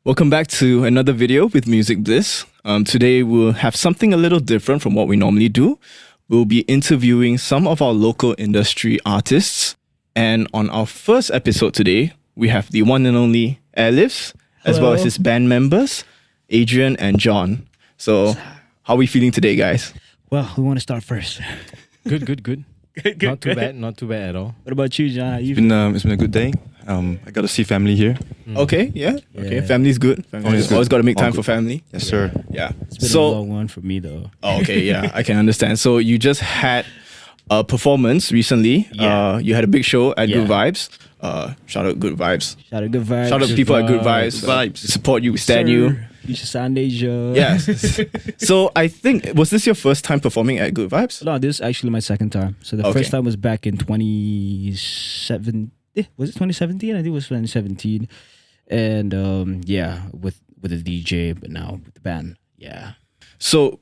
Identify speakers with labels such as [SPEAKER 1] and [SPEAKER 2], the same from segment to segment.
[SPEAKER 1] Welcome back to another video with Music Bliss. Today we'll have something a little different from what we normally do. We'll be interviewing some of our local industry artists. And on our first episode today, we have the one and only Airliftz, as well as his band members, Adrian and John. So, how are we feeling today, guys?
[SPEAKER 2] Well, who want to start first?
[SPEAKER 3] Good. Not too bad at all.
[SPEAKER 2] What about you, John?
[SPEAKER 4] It's been a good day. I got to see family here.
[SPEAKER 1] Okay, yeah. Okay, family's good. Family's always got to make time for family.
[SPEAKER 4] Yes, sir.
[SPEAKER 1] Yeah.
[SPEAKER 2] It's been a long one for me, though.
[SPEAKER 1] Oh, okay, yeah, I can understand. So you just had a performance recently.
[SPEAKER 2] Yeah.
[SPEAKER 1] You had a big show at
[SPEAKER 2] Yeah.
[SPEAKER 1] Good Vibes. Shout out Good Vibes.
[SPEAKER 2] Shout out Good Vibes.
[SPEAKER 1] Shout out people at Good Vibes.
[SPEAKER 4] Vibes.
[SPEAKER 1] We support you, we stand you.
[SPEAKER 2] Future Sound Asia.
[SPEAKER 1] Yes. So I think, was this your first time performing at Good Vibes?
[SPEAKER 2] No, this is actually my second time. So the first time was back in 2017. Was it 2017? I think it was 2017. And with a DJ, but now with the band. Yeah.
[SPEAKER 1] So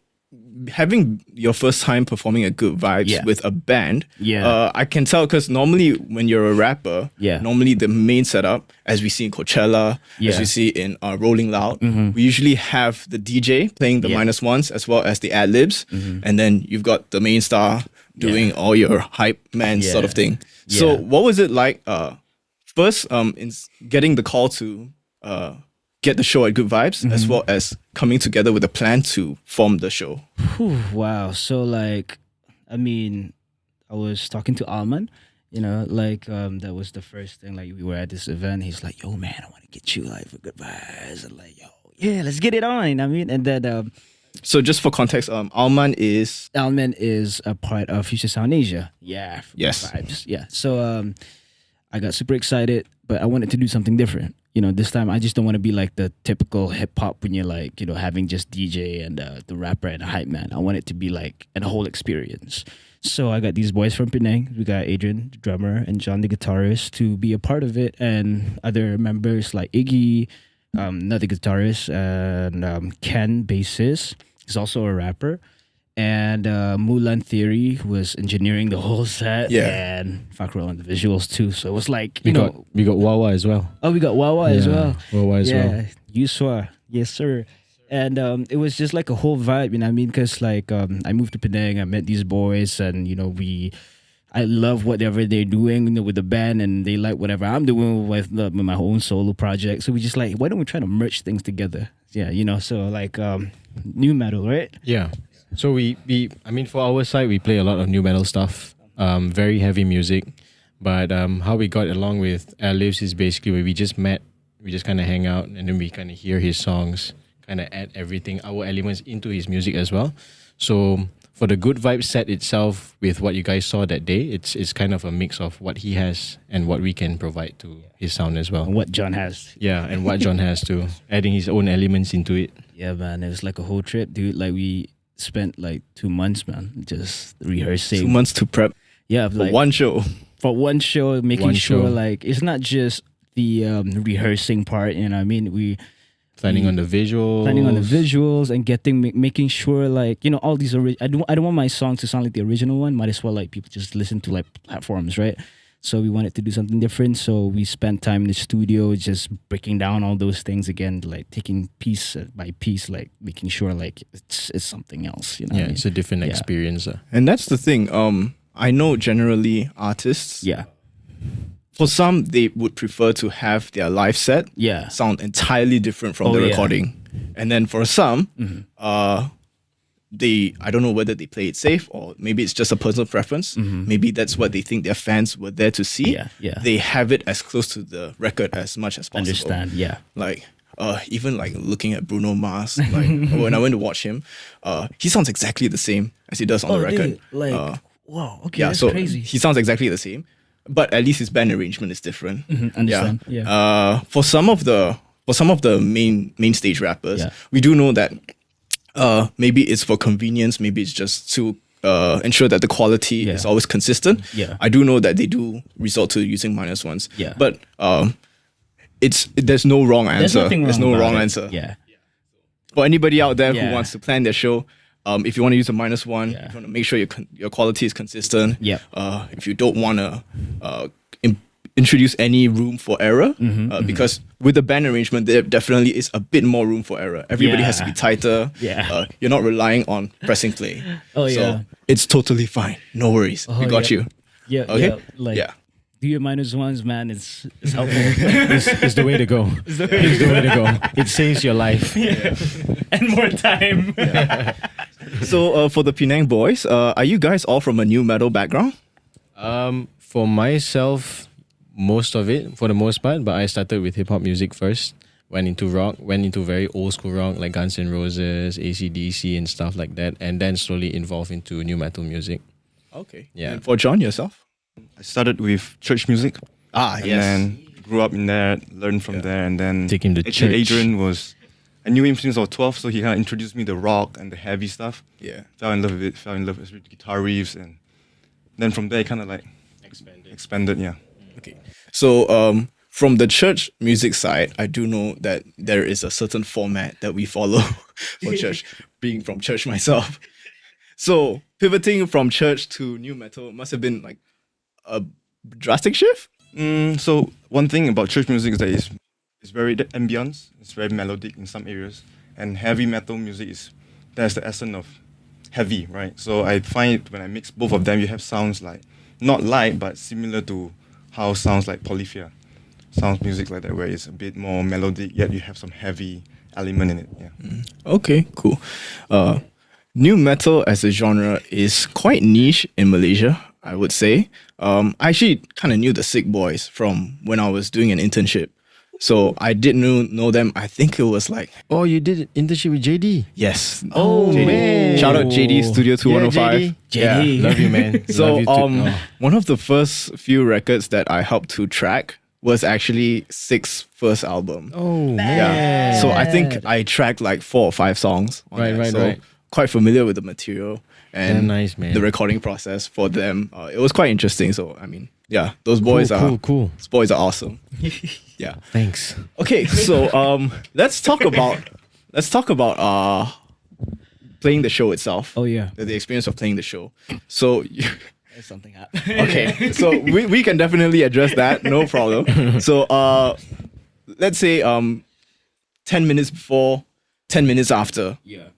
[SPEAKER 1] having your first time performing at Good Vibes with a band, I can tell because normally when you're a rapper, normally the main setup, as we see in Coachella, as we see in Rolling Loud, we usually have the DJ playing the minus ones as well as the ad-libs, and then you've got the main star doing all your hype man sort of thing. So what was it like first in getting the call to get the show at Good Vibes, as well as coming together with a plan to form the show?
[SPEAKER 2] Wow. So I was talking to Alman, that was the first thing. Like, we were at this event. He's like, yo, man, I want to get you for Good Vibes. And like, yo, yeah, let's get it on. And then...
[SPEAKER 1] So just for context, Alman is
[SPEAKER 2] a part of Future Sound Asia. Yeah.
[SPEAKER 1] Yes.
[SPEAKER 2] Vibes. Yeah. So I got super excited, but I wanted to do something different. This time I just don't want to be like the typical hip hop when you're having just DJ and the rapper and a hype man. I want it to be like a whole experience. So I got these boys from Penang. We got Adrian, the drummer, and John, the guitarist, to be a part of it, and other members like Iggy, another guitarist, and Ken, bassist. He's also a rapper. And Mulan Theory was engineering the whole set.
[SPEAKER 1] Yeah.
[SPEAKER 2] And Fakrul on the visuals too. So it was like,
[SPEAKER 3] we got Wawa as well.
[SPEAKER 2] Oh, we got Wawa as well.
[SPEAKER 3] Wawa as well.
[SPEAKER 2] Yeah, Yuswa. Yes, sir. And it was just like a whole vibe, because I moved to Penang, I met these boys, and I love whatever they're doing with the band, and they like whatever I'm doing with my own solo project. So we just why don't we try to merge things together? Yeah, so new metal, right?
[SPEAKER 3] Yeah. So we for our side, we play a lot of new metal stuff, very heavy music. But how we got along with Airliftz is basically where we just met, we just kind of hang out, and then we kind of hear his songs, kind of add everything, our elements into his music as well. So for the Good Vibe set itself, with what you guys saw that day, it's kind of a mix of what he has and what we can provide to his sound as well.
[SPEAKER 2] And what John has.
[SPEAKER 3] Yeah, and what John has too, adding his own elements into it.
[SPEAKER 2] Yeah, man, it was like a whole trip, dude. We spent 2 months, man, just rehearsing.
[SPEAKER 1] 2 months to prep.
[SPEAKER 2] Yeah,
[SPEAKER 1] for one show.
[SPEAKER 2] For one show, making sure it's not just the rehearsing part. We
[SPEAKER 3] planning on the visuals, and making sure all these. I don't want my song to sound like the original one. Might as well people just listen to platforms, right? So we wanted to do something different. So we spent time in the studio just breaking down all those things again, taking piece by piece, making sure it's something else. It's a different experience.
[SPEAKER 1] And that's the thing. I know generally artists.
[SPEAKER 2] Yeah.
[SPEAKER 1] For some, they would prefer to have their live set sound entirely different from the recording. And then for some, I don't know whether they play it safe or maybe it's just a personal preference. Maybe that's what they think their fans were there to see.
[SPEAKER 2] Yeah.
[SPEAKER 1] They have it as close to the record as much as possible.
[SPEAKER 2] Understand, yeah.
[SPEAKER 1] Even looking at Bruno Mars, when I went to watch him, he sounds exactly the same as he does on the record.
[SPEAKER 2] Dude, wow, okay,
[SPEAKER 1] yeah,
[SPEAKER 2] that's
[SPEAKER 1] so
[SPEAKER 2] crazy.
[SPEAKER 1] He sounds exactly the same, but at least his band arrangement is different.
[SPEAKER 2] Understand, yeah.
[SPEAKER 1] For some of the main stage rappers, we do know that maybe it's for convenience, maybe it's just to ensure that the quality is always consistent.
[SPEAKER 2] Yeah.
[SPEAKER 1] I do know that they do resort to using minus ones.
[SPEAKER 2] Yeah.
[SPEAKER 1] But there's no wrong answer.
[SPEAKER 2] There's
[SPEAKER 1] no wrong
[SPEAKER 2] it.
[SPEAKER 1] answer.
[SPEAKER 2] Yeah.
[SPEAKER 1] For anybody out there who wants to plan their show, if you want to use a minus one, if you want to make sure your quality is consistent.
[SPEAKER 2] Yeah.
[SPEAKER 1] If you don't want to introduce any room for error because with the band arrangement, there definitely is a bit more room for error. Everybody has to be tighter.
[SPEAKER 2] Yeah.
[SPEAKER 1] You're not relying on pressing play.
[SPEAKER 2] Oh,
[SPEAKER 1] so
[SPEAKER 2] yeah.
[SPEAKER 1] it's totally fine. No worries. We got you.
[SPEAKER 2] Yeah.
[SPEAKER 1] Okay?
[SPEAKER 2] Yeah. Like, do your -1s, man. It's helpful.
[SPEAKER 3] It's the way to go. It's the way to go. It saves your life.
[SPEAKER 2] And more time.
[SPEAKER 1] So for the Penang boys, are you guys all from a new metal background?
[SPEAKER 3] For myself, most of it, for the most part, but I started with hip hop music first. Went into rock, went into very old school rock like Guns N' Roses, AC/DC and stuff like that, and then slowly evolved into new metal music.
[SPEAKER 1] Okay.
[SPEAKER 3] Yeah.
[SPEAKER 1] And for John, yourself?
[SPEAKER 4] I started with church music.
[SPEAKER 1] Yes.
[SPEAKER 4] And then grew up in there, learned from there, and then
[SPEAKER 3] Take him to
[SPEAKER 4] actually
[SPEAKER 3] church.
[SPEAKER 4] Adrian was, I knew him since I was 12, so he kind of introduced me to rock and the heavy stuff.
[SPEAKER 1] Yeah.
[SPEAKER 4] Fell in love with it, fell in love with guitar riffs, and then from there kind of like expanded, yeah.
[SPEAKER 1] Okay. So from the church music side, I do know that there is a certain format that we follow for church, being from church myself. So pivoting from church to new metal must have been like a drastic shift?
[SPEAKER 4] So one thing about church music is that it's very ambience, it's very melodic in some areas, and heavy metal music that's the essence of heavy, right? So I find when I mix both of them, you have sounds like not light but similar to how sounds like Polyphia, sounds music like that, where it's a bit more melodic yet you have some heavy element in it. Yeah.
[SPEAKER 1] Okay, cool. New metal as a genre is quite niche in Malaysia, I would say. I actually kind of knew the Sick Boys from when I was doing an internship. So I did know them. I think it was like...
[SPEAKER 3] Oh, you did internship with JD?
[SPEAKER 1] Yes.
[SPEAKER 3] Oh,
[SPEAKER 1] JD.
[SPEAKER 3] man.
[SPEAKER 1] Shout out JD Studio 2105.
[SPEAKER 3] Yeah, JD. Love you, man.
[SPEAKER 1] So
[SPEAKER 3] Love you too.
[SPEAKER 1] one of the first few records that I helped to track was actually Sick's first album.
[SPEAKER 3] Oh, man.
[SPEAKER 1] Yeah. So I think I tracked like 4 or 5 songs on
[SPEAKER 3] Right,
[SPEAKER 1] that.
[SPEAKER 3] right,
[SPEAKER 1] so
[SPEAKER 3] right.
[SPEAKER 1] quite familiar with the material and
[SPEAKER 3] Damn nice, man.
[SPEAKER 1] the recording process for them. It was quite interesting. So I mean, yeah, those boys
[SPEAKER 3] cool.
[SPEAKER 1] Those boys are awesome. Yeah.
[SPEAKER 3] Thanks.
[SPEAKER 1] Okay, so let's talk about playing the show itself.
[SPEAKER 2] Oh yeah.
[SPEAKER 1] The experience of playing the show. So
[SPEAKER 2] There's something happened.
[SPEAKER 1] okay, so we can definitely address that, no problem. So let's say 10 minutes before, 10 minutes after.
[SPEAKER 2] Yeah.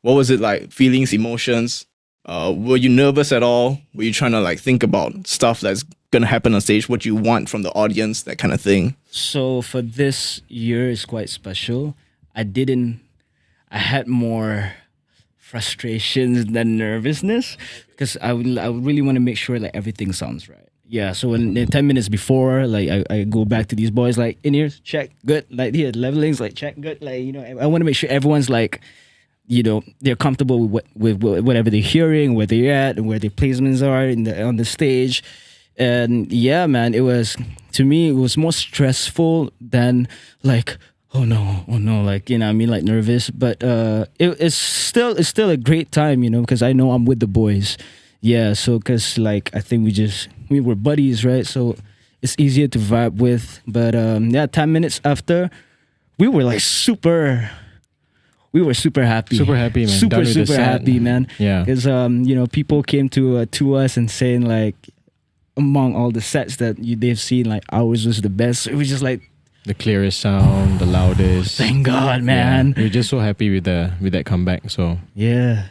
[SPEAKER 1] What was it like? Feelings, emotions? Were you nervous at all? Were you trying to like think about stuff that's gonna happen on stage? What you want from the audience, that kind of thing?
[SPEAKER 2] So for this year is quite special. I had more frustrations than nervousness because I would really want to make sure like everything sounds right. Yeah, so when 10 minutes before, like I go back to these boys like in ears, check, good. Like here, levelings, like check, good. Like, you know, I want to make sure everyone's like, you know, they're comfortable with whatever they're hearing, where they're at, and where their placements are on the stage. And yeah, man, to me it was more stressful than like, oh no, like, you know what I mean, like nervous. But it's still a great time, you know, because I know I'm with the boys. Yeah, so because like I think we were buddies, right? So it's easier to vibe with. But 10 minutes after, we were like super happy.
[SPEAKER 3] Super happy, man.
[SPEAKER 2] Super happy, man.
[SPEAKER 3] Yeah.
[SPEAKER 2] Because you know, people came to us and saying like, among all the sets that they've seen, like ours was the best. It was just like
[SPEAKER 3] the clearest sound, the loudest.
[SPEAKER 2] Thank God, man.
[SPEAKER 3] Yeah. We're just so happy with that comeback. So
[SPEAKER 2] yeah.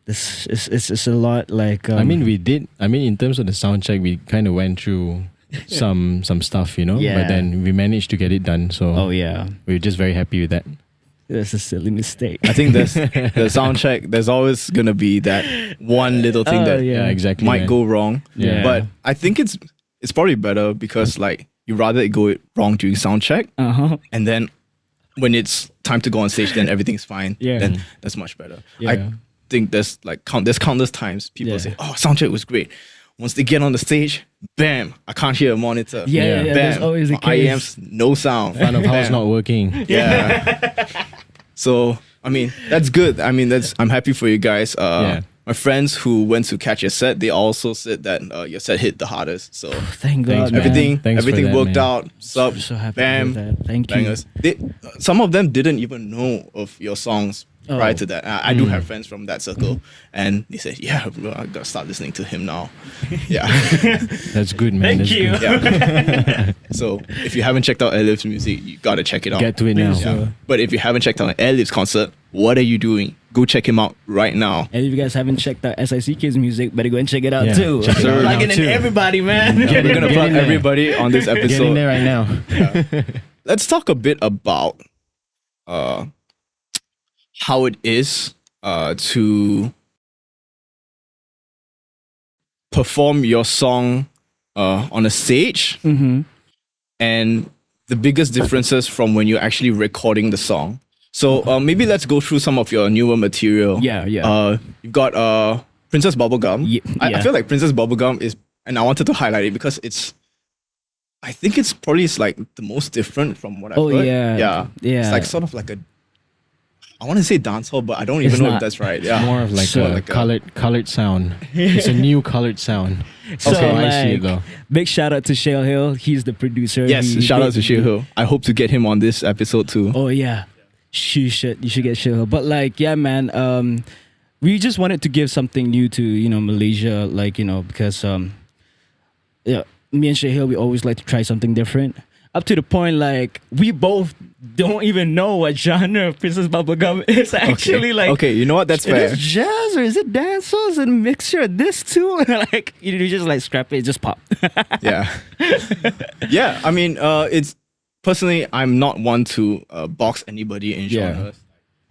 [SPEAKER 2] It's a lot like.
[SPEAKER 3] I mean, in terms of the sound check, we kind of went through some stuff, you know.
[SPEAKER 2] Yeah.
[SPEAKER 3] But then we managed to get it done. So
[SPEAKER 2] oh yeah,
[SPEAKER 3] we're just very happy with that.
[SPEAKER 2] that's a silly mistake.
[SPEAKER 1] I think there's the sound check. There's always gonna be that one little thing that
[SPEAKER 2] yeah.
[SPEAKER 3] Exactly,
[SPEAKER 1] might
[SPEAKER 3] man.
[SPEAKER 1] go wrong.
[SPEAKER 3] Yeah.
[SPEAKER 1] But I think it's probably better because like you rather it go wrong during sound check, and then when it's time to go on stage, then everything's fine.
[SPEAKER 2] Yeah.
[SPEAKER 1] Then that's much better.
[SPEAKER 2] Yeah.
[SPEAKER 1] I think there's countless times people
[SPEAKER 2] Yeah.
[SPEAKER 1] say, "Oh, sound check was great." Once they get on the stage, bam! I can't hear a monitor.
[SPEAKER 2] Yeah,
[SPEAKER 1] Bam!
[SPEAKER 2] that's always the
[SPEAKER 1] My
[SPEAKER 2] case.
[SPEAKER 1] IEM's no sound.
[SPEAKER 3] Front of house
[SPEAKER 1] Bam.
[SPEAKER 3] not working.
[SPEAKER 1] Yeah. So I mean that's good. I mean I'm happy for you guys. My friends who went to catch your set, they also said that your set hit the hardest. So
[SPEAKER 2] Thank God,
[SPEAKER 3] Thanks, man.
[SPEAKER 2] man.
[SPEAKER 3] Thanks for
[SPEAKER 1] everything
[SPEAKER 3] that,
[SPEAKER 1] worked
[SPEAKER 3] man.
[SPEAKER 1] out. Sub,
[SPEAKER 2] So happy
[SPEAKER 1] bam,
[SPEAKER 2] with that. Thank you.
[SPEAKER 1] bangers. Some of them didn't even know of your songs prior to that. I do have friends from that circle, and they said, "Yeah, bro, I gotta start listening to him now." Yeah,
[SPEAKER 3] that's good, man.
[SPEAKER 2] Thank you.
[SPEAKER 1] Yeah. So if you haven't checked out Airliftz music, you gotta check it out.
[SPEAKER 3] Get to it now.
[SPEAKER 1] Yeah. But if you haven't checked out an Airliftz concert, what are you doing? Go check him out right now.
[SPEAKER 2] And if you guys haven't checked out SICK's music, better go and check it out too.
[SPEAKER 3] Check it out
[SPEAKER 2] Plugging
[SPEAKER 3] now
[SPEAKER 2] in
[SPEAKER 3] too.
[SPEAKER 2] everybody, man.
[SPEAKER 1] We're gonna plug everybody on this episode.
[SPEAKER 3] Get in there right now.
[SPEAKER 1] Yeah. Let's talk a bit about how it is to perform your song on a stage, and the biggest differences from when you're actually recording the song. So maybe let's go through some of your newer material.
[SPEAKER 2] Yeah.
[SPEAKER 1] You've got Princess Bubblegum. I feel like Princess Bubblegum is, and I wanted to highlight it because I think it's probably like the most different from what I've heard.
[SPEAKER 2] Yeah.
[SPEAKER 1] It's like sort of like I want to say dancehall, but I don't even know if that's right. Yeah,
[SPEAKER 3] More of like a colored sound. It's a new colored sound.
[SPEAKER 2] So
[SPEAKER 3] Okay, I see it though.
[SPEAKER 2] Big shout out to Cheah Hill. He's the producer.
[SPEAKER 1] Yes, shout out to Cheah Hill. I hope to get him on this episode too.
[SPEAKER 2] Oh yeah, you should get Cheah Hill. But like, yeah, man. We just wanted to give something new to Malaysia, like because yeah, me and Cheah Hill, we always like to try something different. Up to the point, like, we both don't even know what genre of Princess Bubblegum is actually. Like,
[SPEAKER 1] okay, you know what? That's fair.
[SPEAKER 2] Is it jazz or is it dancehall? Is it a mixture of this too? Like, you just like scrap it, just pop.
[SPEAKER 1] Yeah. Yeah, I mean, it's personally, I'm not one to box anybody in genres.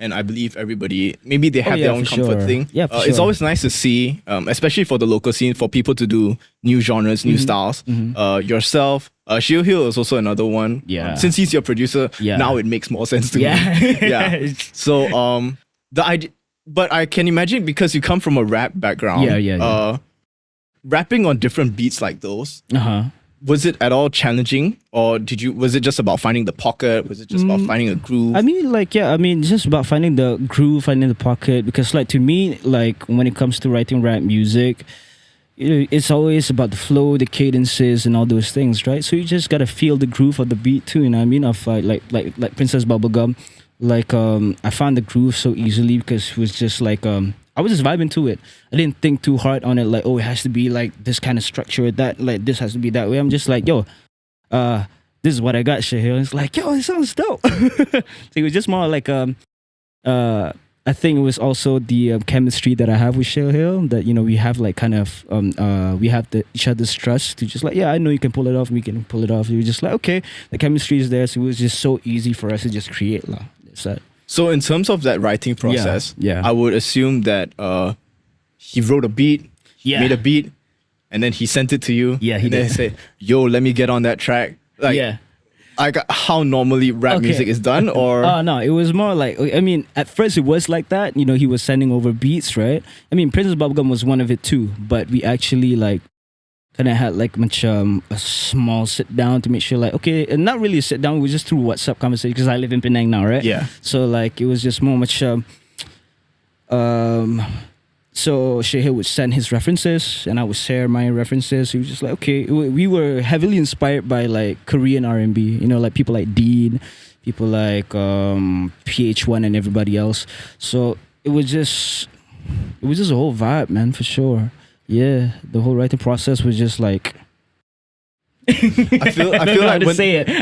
[SPEAKER 1] And I believe everybody, maybe they have their own comfort thing.
[SPEAKER 2] Yeah, for
[SPEAKER 1] It's
[SPEAKER 2] sure.
[SPEAKER 1] always nice to see, especially for the local scene, for people to do new genres, new styles. Yourself, Cheah Hill is also another one.
[SPEAKER 2] Yeah.
[SPEAKER 1] Since he's your producer, now it makes more sense to me. Yeah. So, the idea, but I can imagine because you come from a rap background.
[SPEAKER 2] Yeah.
[SPEAKER 1] Rapping on different beats like those. Was it at all challenging, or was it just about finding the pocket? Was it just about finding a groove?
[SPEAKER 2] I mean, like, it's just about finding the groove, finding the pocket. Because, like, to me, like, when it comes to writing rap music, it's always about the flow, the cadences, and all those things, right? So you just gotta feel the groove of the beat too. You know what I mean? Of like Princess Bubblegum, like I found the groove so easily because it was just like I was just vibing to it. I didn't think too hard on it, like, oh, it has to be like this kind of structure, that like this has to be that way. I'm just like, yo, this is what I got, Cheah Hill. It's like, yo, it sounds dope. So it was just more like I think it was also the chemistry that I have with Cheah Hill, that we have like kind of we have each other's trust to just like, yeah, I know you can pull it off, we can pull it off. We were just like, okay, the chemistry is there, so it was just so easy for us to just create lah.
[SPEAKER 1] So in terms of that writing process, I would assume that he wrote a beat, made a beat, and then he sent it to you.
[SPEAKER 2] Yeah, he
[SPEAKER 1] and then
[SPEAKER 2] did.
[SPEAKER 1] say, yo, let me get on that track. Like, how normally rap music is done, or
[SPEAKER 2] no, it was more like, I mean, at first it was like that. He was sending over beats, right? I mean, Princess Bubblegum was one of it too, but we actually like kind of had like much a small sit down to make sure, like, okay, and not really a sit down. We were just through WhatsApp conversation because I live in Penang now, right?
[SPEAKER 1] Yeah.
[SPEAKER 2] So like it was just more much. So Cheah Hill would send his references and I would share my references. He was just like, okay, we were heavily inspired by like Korean R&B, like people like Dean, people like PH1 and everybody else. So it was just a whole vibe, man, for sure. Yeah, the whole writing process was just like
[SPEAKER 1] I feel like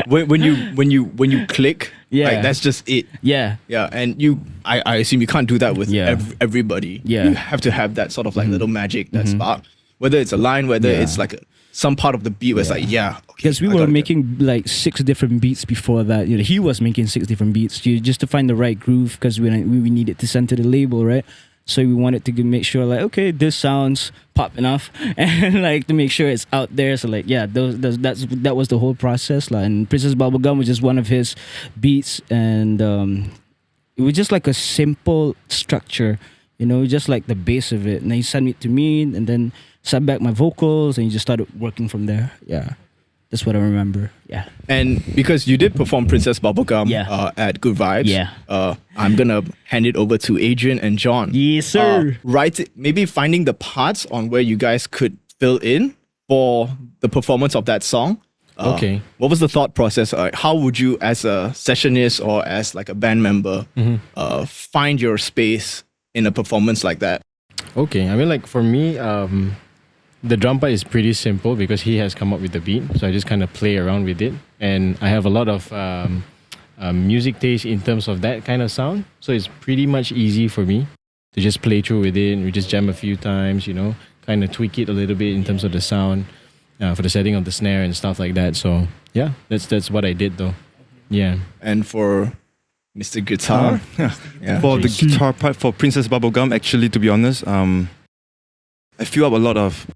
[SPEAKER 1] when you click, like that's just it.
[SPEAKER 2] Yeah.
[SPEAKER 1] And I assume you can't do that with everybody. You have to have that sort of like little magic, that spark. Whether it's a line, whether it's like some part of the beat where it's like,
[SPEAKER 2] because we were making like 6 different beats before that. He was making 6 different beats just to find the right groove, because we needed to send to the label, right? So we wanted to make sure, like, okay, this sounds pop enough, and like to make sure it's out there. So like, that was the whole process. Like, and Princess Bubblegum was just one of his beats, and it was just like a simple structure, just like the base of it. And then he sent it to me, and then sent back my vocals, and he just started working from there. Yeah. That's what I remember. Yeah.
[SPEAKER 1] And because you did perform Princess Bubblegum at Good Vibes, I'm going to hand it over to Adrian and John.
[SPEAKER 2] Yes, sir.
[SPEAKER 1] Maybe finding the parts on where you guys could fill in for the performance of that song.
[SPEAKER 3] Okay.
[SPEAKER 1] What was the thought process? How would you, as a sessionist or as like a band member, find your space in a performance like that?
[SPEAKER 3] Okay, I mean, like for me, the drum part is pretty simple because he has come up with the beat, so I just kind of play around with it, and I have a lot of music taste in terms of that kind of sound, so it's pretty much easy for me to just play through with it. And we just jam a few times, you know, kind of tweak it a little bit in terms of the sound. For the setting of the snare and stuff like that. So yeah, that's what I did though. Yeah.
[SPEAKER 1] And for Mr. Guitar,
[SPEAKER 4] for the guitar part for Princess Bubblegum, actually, to be honest, I feel up a lot of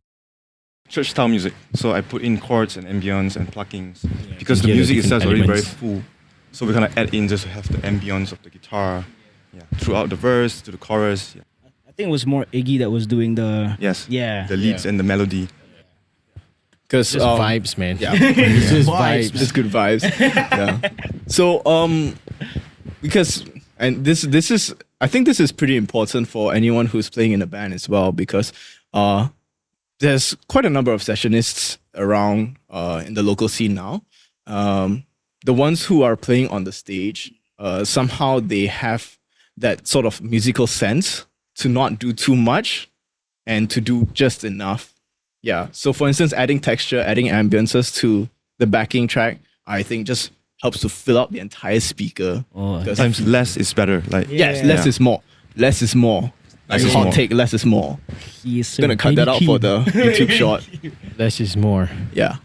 [SPEAKER 4] church style music. So I put in chords and ambience and pluckings because the music itself is already very full. So we kind of add in just to have the ambience of the guitar, throughout the verse to the chorus. Yeah.
[SPEAKER 2] I think it was more Iggy that was doing the
[SPEAKER 4] the leads and the melody.
[SPEAKER 1] Because
[SPEAKER 3] vibes, man.
[SPEAKER 1] Yeah,
[SPEAKER 3] it's just vibes.
[SPEAKER 1] Just good vibes. Yeah. So because this is, I think this is pretty important for anyone who's playing in a band as well, because there's quite a number of sessionists around in the local scene now. The ones who are playing on the stage, somehow they have that sort of musical sense to not do too much and to do just enough. Yeah. So for instance, adding texture, adding ambiences to the backing track, I think just helps to fill up the entire speaker.
[SPEAKER 4] Sometimes less is better. Like
[SPEAKER 1] less is more. Less is more. Like
[SPEAKER 4] Less is
[SPEAKER 1] hot
[SPEAKER 4] more.
[SPEAKER 1] take, less is more.
[SPEAKER 2] Yes,
[SPEAKER 1] Gonna cut that out for the YouTube short.
[SPEAKER 3] Less is more.
[SPEAKER 1] Yeah.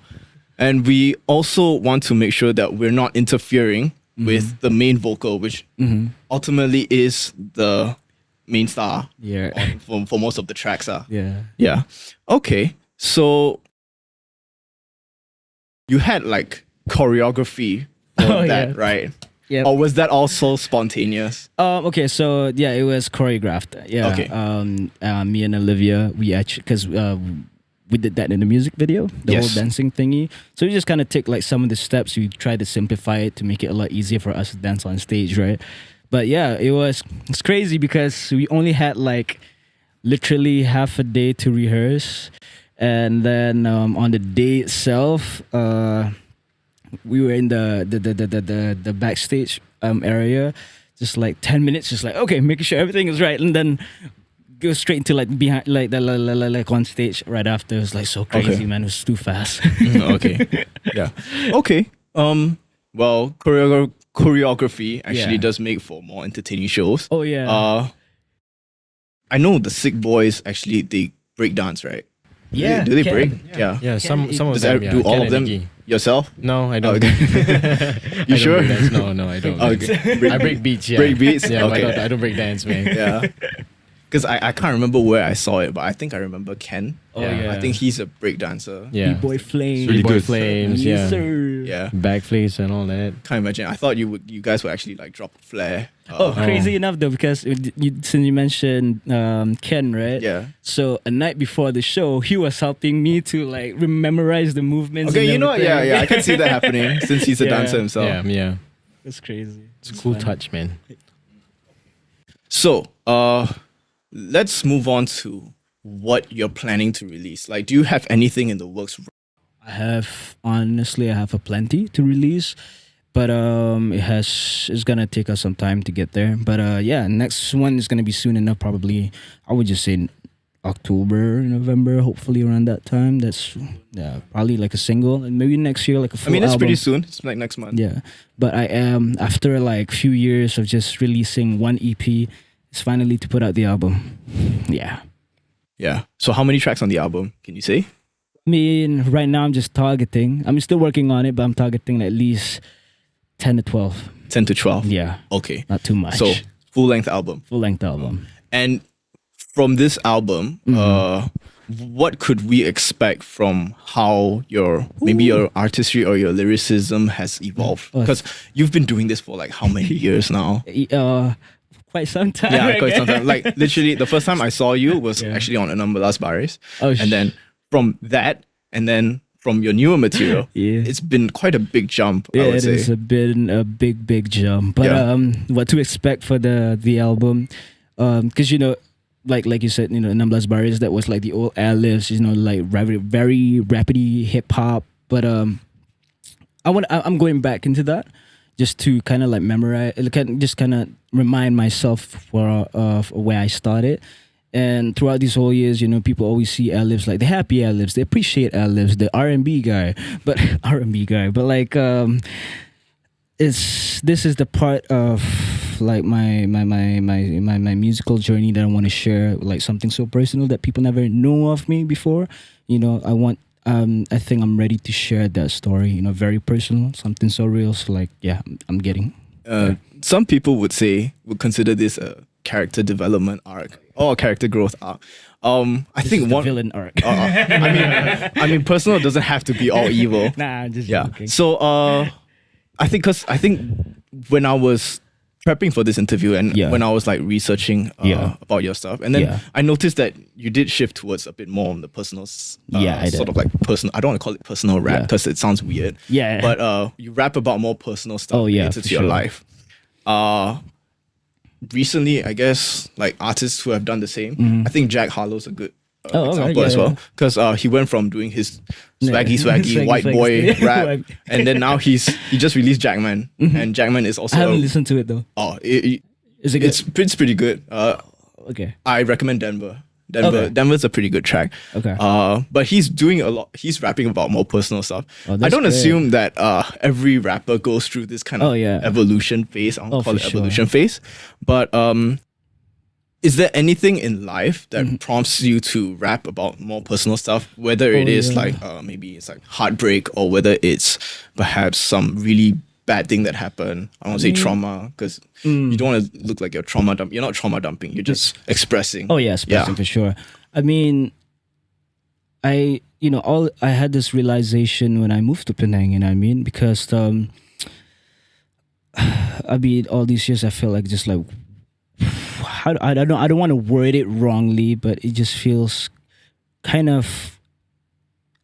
[SPEAKER 1] And we also want to make sure that we're not interfering with the main vocal, which ultimately is the main star for most of the tracks. Yeah. Okay. So you had like choreography for that, right?
[SPEAKER 2] Yeah.
[SPEAKER 1] Or was that also spontaneous?
[SPEAKER 2] Okay, so yeah, it was choreographed. Yeah.
[SPEAKER 1] Okay.
[SPEAKER 2] Me and Olivia, we actually, because we did that in the music video, the whole dancing thingy. So we just kind of took like some of the steps. We tried to simplify it to make it a lot easier for us to dance on stage, right? But yeah, it's crazy because we only had like literally half a day to rehearse. And then on the day itself, we were in the backstage area, just like 10 minutes, just like, okay, making sure everything is right. And then go straight into like behind, like on stage right after. It was like so crazy, man. It was too fast.
[SPEAKER 1] Okay. Yeah. Okay. Well, choreography actually does make for more entertaining shows.
[SPEAKER 2] Oh yeah.
[SPEAKER 1] I know the Sick Boys actually, they break dance, right?
[SPEAKER 2] Yeah.
[SPEAKER 1] Do they break?
[SPEAKER 3] Yeah. Yeah. Some of
[SPEAKER 1] Does
[SPEAKER 3] them.
[SPEAKER 1] do all
[SPEAKER 3] Ken
[SPEAKER 1] of
[SPEAKER 3] and
[SPEAKER 1] them
[SPEAKER 3] Iggy.
[SPEAKER 1] yourself?
[SPEAKER 3] No, I don't.
[SPEAKER 1] Okay.
[SPEAKER 3] I
[SPEAKER 1] sure?
[SPEAKER 3] don't break dance. No, I don't.
[SPEAKER 1] Okay.
[SPEAKER 3] I break beats. Yeah.
[SPEAKER 1] Break beats?
[SPEAKER 3] Yeah,
[SPEAKER 1] Okay.
[SPEAKER 3] but I don't break dance, man.
[SPEAKER 1] Yeah. Because I can't remember where I saw it, but I think I remember Ken.
[SPEAKER 2] Oh yeah.
[SPEAKER 1] I think he's a break dancer.
[SPEAKER 3] Yeah.
[SPEAKER 2] B-Boy Flame.
[SPEAKER 4] really
[SPEAKER 3] B-Boy
[SPEAKER 4] good.
[SPEAKER 3] Flames.
[SPEAKER 2] Yes,
[SPEAKER 3] Yeah.
[SPEAKER 2] sir.
[SPEAKER 1] Yeah.
[SPEAKER 3] Backflips and all that.
[SPEAKER 1] Can't imagine. I thought you guys would actually like drop a flare.
[SPEAKER 2] Crazy enough though, because since you mentioned Ken, right?
[SPEAKER 1] Yeah.
[SPEAKER 2] So a night before the show, he was helping me to like memorize the movements.
[SPEAKER 1] Okay,
[SPEAKER 2] and
[SPEAKER 1] you know what?
[SPEAKER 2] everything.
[SPEAKER 1] Yeah, I can see that happening since he's a
[SPEAKER 2] Yeah.
[SPEAKER 1] dancer himself.
[SPEAKER 3] Yeah.
[SPEAKER 2] It's crazy.
[SPEAKER 3] It's a cool touch, man.
[SPEAKER 1] So, let's move on to what you're planning to release. Like, do you have anything in the works?
[SPEAKER 2] I have a plenty to release, but it's gonna take us some time to get there. But next one is gonna be soon enough. Probably, I would just say October, November, hopefully around that time. That's probably like a single, and maybe next year like a full
[SPEAKER 1] I mean, it's
[SPEAKER 2] album.
[SPEAKER 1] pretty soon. It's like next month.
[SPEAKER 2] Yeah, but I am after like few years of just releasing one EP. It's finally to put out the album. Yeah.
[SPEAKER 1] Yeah. So, how many tracks on the album? Can you say?
[SPEAKER 2] I mean, right now I'm just targeting. I'm still working on it, but I'm targeting at least 10 to 12.
[SPEAKER 1] 10 to 12.
[SPEAKER 2] Yeah.
[SPEAKER 1] Okay.
[SPEAKER 2] Not too much.
[SPEAKER 1] So, full length album.
[SPEAKER 2] Full length album.
[SPEAKER 1] And from this album, what could we expect from how your artistry or your lyricism has evolved? Because you've been doing this for like how many years now?
[SPEAKER 2] Quite some time.
[SPEAKER 1] Yeah, quite some time. Like literally, the first time I saw you was actually on Enambelas Baris. And then from that, and then from your newer material, it's been quite a big jump. I would say.
[SPEAKER 2] It has been a big jump. But what to expect for the album? Because like you said, Enambelas Baris, that was like the old Airliftz, like very very rapidy hip hop. But I'm going back into that just to kind of like memorize, just kind of remind myself for where I started. And throughout these whole years, people always see Airliftz like the happy Airliftz. They appreciate Airliftz, the R&B guy, but like this is the part of like my musical journey that I want to share, like something so personal that people never know of me before. I think I'm ready to share that story. Very personal, something so real. So like, yeah, I'm getting.
[SPEAKER 1] Some people would consider this a character development arc or a character growth arc. I think one
[SPEAKER 2] villain arc.
[SPEAKER 1] I mean, personal doesn't have to be all evil.
[SPEAKER 2] Nah, I'm just joking.
[SPEAKER 1] So I think when I was prepping for this interview and when I was like researching about your stuff, and then I noticed that you did shift towards a bit more on the personal,
[SPEAKER 2] I
[SPEAKER 1] sort of like personal. I don't want to call it personal rap because it sounds weird.
[SPEAKER 2] Yeah.
[SPEAKER 1] But you rap about more personal stuff related to your life. Recently, I guess like artists who have done the same. I think Jack Harlow's a good example as well, because he went from doing his swaggy white boy rap, and then now he just released Jackman, and Jackman is also.
[SPEAKER 2] I haven't listened to it though.
[SPEAKER 1] Oh,
[SPEAKER 2] is it good?
[SPEAKER 1] It's pretty good.
[SPEAKER 2] Okay.
[SPEAKER 1] I recommend Denver's a pretty good track.
[SPEAKER 2] Okay.
[SPEAKER 1] But he's doing a lot. He's rapping about more personal stuff.
[SPEAKER 2] Oh,
[SPEAKER 1] I don't assume that every rapper goes through this kind of evolution phase. I don't call it evolution phase. But is there anything in life that prompts you to rap about more personal stuff? Whether it is like maybe it's like heartbreak, or whether it's perhaps some really bad thing that happened. I don't want to say trauma, because you don't want to look like you're trauma dumping. You're not trauma dumping. You're just expressing.
[SPEAKER 2] Oh yeah, expressing for sure. I mean, I had this realization when I moved to Penang, because all these years I felt like just like I don't want to word it wrongly, but it just feels kind of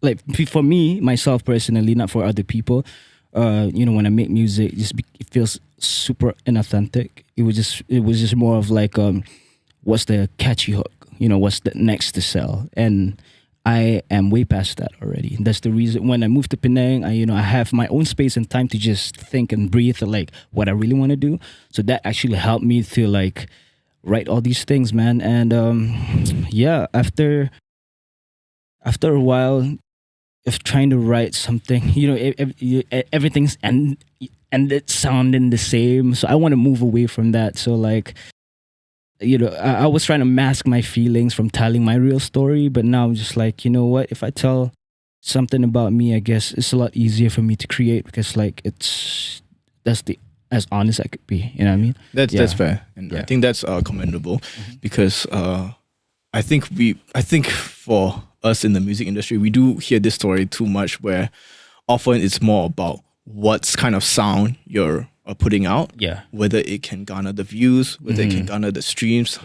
[SPEAKER 2] like, for me, myself personally, not for other people. When I make music, it feels super inauthentic. It was just more of like, what's the catchy hook? What's the next to sell? And I am way past that already. That's the reason when I moved to Penang, I have my own space and time to just think and breathe like what I really want to do. So that actually helped me to like write all these things, man. And after a while of trying to write something, everything's ended sounding the same. So I want to move away from that. So like, I was trying to mask my feelings from telling my real story, but now I'm just like, you know what? If I tell something about me, I guess it's a lot easier for me to create, because like that's as honest I could be. You know what I mean?
[SPEAKER 1] That's fair, and I think that's commendable, because I think for us in the music industry, we do hear this story too much, where often it's more about what's kind of sound you're putting out, whether it can garner the views, whether it can garner the streams,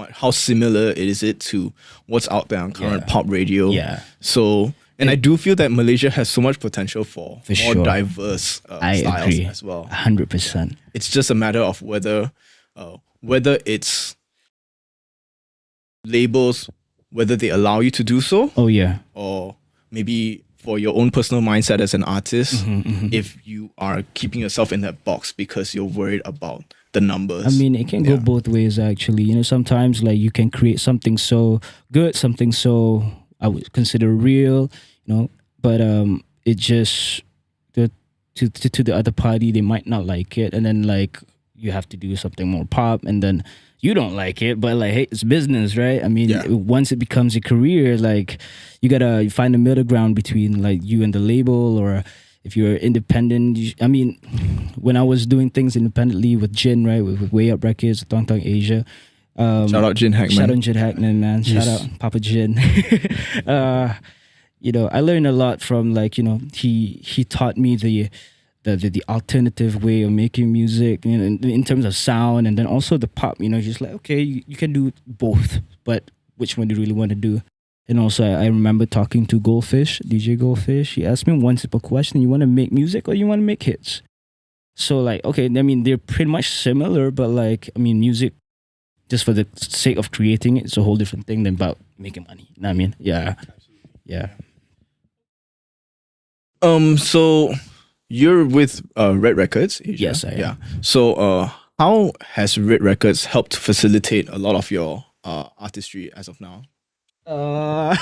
[SPEAKER 1] how similar is it to what's out there on current pop radio. So, and I do feel that Malaysia has so much potential for more diverse styles agree. As well.
[SPEAKER 2] 100%.
[SPEAKER 1] It's just a matter of whether it's labels, whether they allow you to do so.
[SPEAKER 2] Oh yeah.
[SPEAKER 1] Or maybe for your own personal mindset as an artist, if you are keeping yourself in that box because you're worried about the numbers.
[SPEAKER 2] I mean, it can go both ways actually. Sometimes like you can create something so good, something so I would consider real, but it just to the other party, they might not like it, and then like you have to do something more pop, and then you don't like it, but like, hey, it's business, right? I mean, once it becomes a career, like you gotta find a middle ground between like you and the label, or if you're independent. I mean, when I was doing things independently with Jin, right, with Way Up Records, Tong Tong Asia.
[SPEAKER 1] Shout out Jin Hackman.
[SPEAKER 2] Shout out Jin Hackman, man. Yes. Shout out Papa Jin. I learned a lot from like, he taught me the alternative way of making music, in terms of sound, and then also the pop. Just like, okay, you can do both, but which one do you really want to do? And also, I remember talking to Goldfish, DJ Goldfish. He asked me one simple question: you want to make music or you want to make hits? So like, okay, I mean, they're pretty much similar, but like, I mean, music, just for the sake of creating it, it's a whole different thing than about making money. You know what I mean? Yeah.
[SPEAKER 1] So you're with Red Records. Asia?
[SPEAKER 2] Yes, I am.
[SPEAKER 1] Yeah. So how has Red Records helped facilitate a lot of your artistry as of now?
[SPEAKER 2] Nah,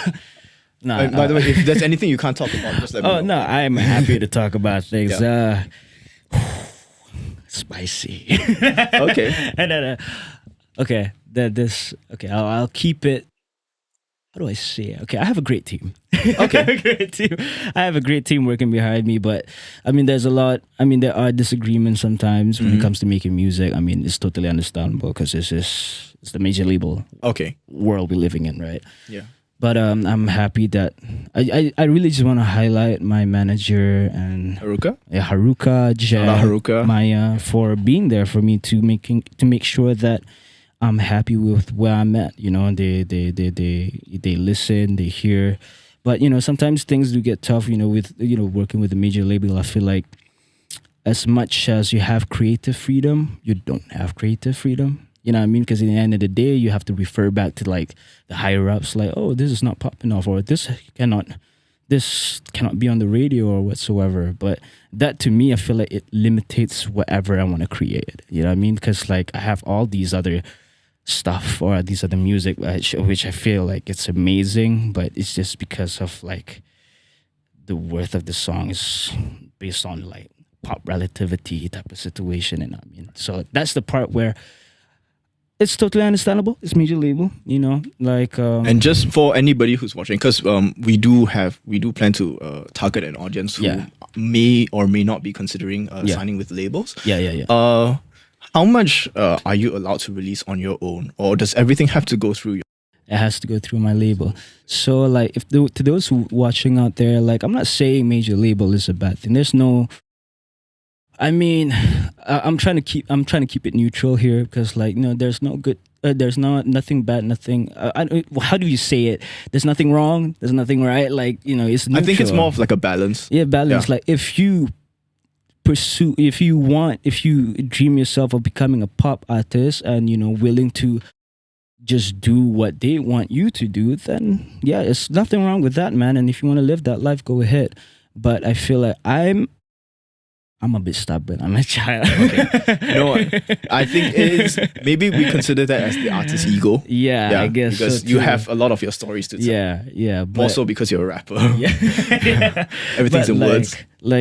[SPEAKER 1] By the way, if there's anything you can't talk about, just let me know.
[SPEAKER 2] oh no, I'm happy to talk about things.
[SPEAKER 1] Yeah.
[SPEAKER 2] Spicy.
[SPEAKER 1] Okay.
[SPEAKER 2] And then, okay, I'll keep it. How do I say it? Okay, I have a great team.
[SPEAKER 1] Okay.
[SPEAKER 2] I have a great team working behind me, but I mean, there are disagreements sometimes when it comes to making music. I mean, it's totally understandable because it's the major label world we're living in, right?
[SPEAKER 1] Yeah.
[SPEAKER 2] But I'm happy that I really just want to highlight my manager and
[SPEAKER 1] Haruka?
[SPEAKER 2] Yeah, Haruka, Cheah,
[SPEAKER 1] Haruka.
[SPEAKER 2] Maya for being there for me to make sure that I'm happy with where I'm at. You know, they listen, they hear. But you know, sometimes things do get tough. You know, with working with a major label, I feel like as much as you have creative freedom, you don't have creative freedom. You know what I mean? Because in the end of the day, you have to refer back to like the higher ups, like, oh, this is not popping off, or this cannot be on the radio or whatsoever. But that to me, I feel like it limitates whatever I want to create. You know what I mean? Because like I have all these other stuff or these other music which I feel like it's amazing, but it's just because of like the worth of the song is based on like pop relativity type of situation. And I mean, so that's the part where it's totally understandable. It's major label, you know, like
[SPEAKER 1] and just for anybody who's watching, because we do plan to target an audience who may or may not be considering signing with labels. How much are you allowed to release on your own, or does everything have to go through you?
[SPEAKER 2] It has to go through my label. So like, to those who watching out there, like I'm not saying major label is a bad thing. There's no. I mean, I'm trying to keep it neutral here because, like, you know, there's no good, there's nothing bad, nothing. How do you say it? There's nothing wrong, there's nothing right. Like, you know, it's neutral.
[SPEAKER 1] I think it's more of like a balance.
[SPEAKER 2] Yeah, balance. Yeah. Like if you dream yourself of becoming a pop artist and you know willing to just do what they want you to do, then yeah, it's nothing wrong with that, man. And if you want to live that life, go ahead. But I feel like I'm a bit stubborn. I'm a child.
[SPEAKER 1] Okay. No, I think it is. Maybe we consider that as the artist's ego.
[SPEAKER 2] Yeah, I guess
[SPEAKER 1] because
[SPEAKER 2] so
[SPEAKER 1] you have a lot of your stories to tell.
[SPEAKER 2] Yeah.
[SPEAKER 1] More so because you're a rapper.
[SPEAKER 2] Yeah.
[SPEAKER 1] Everything's in words.
[SPEAKER 2] No,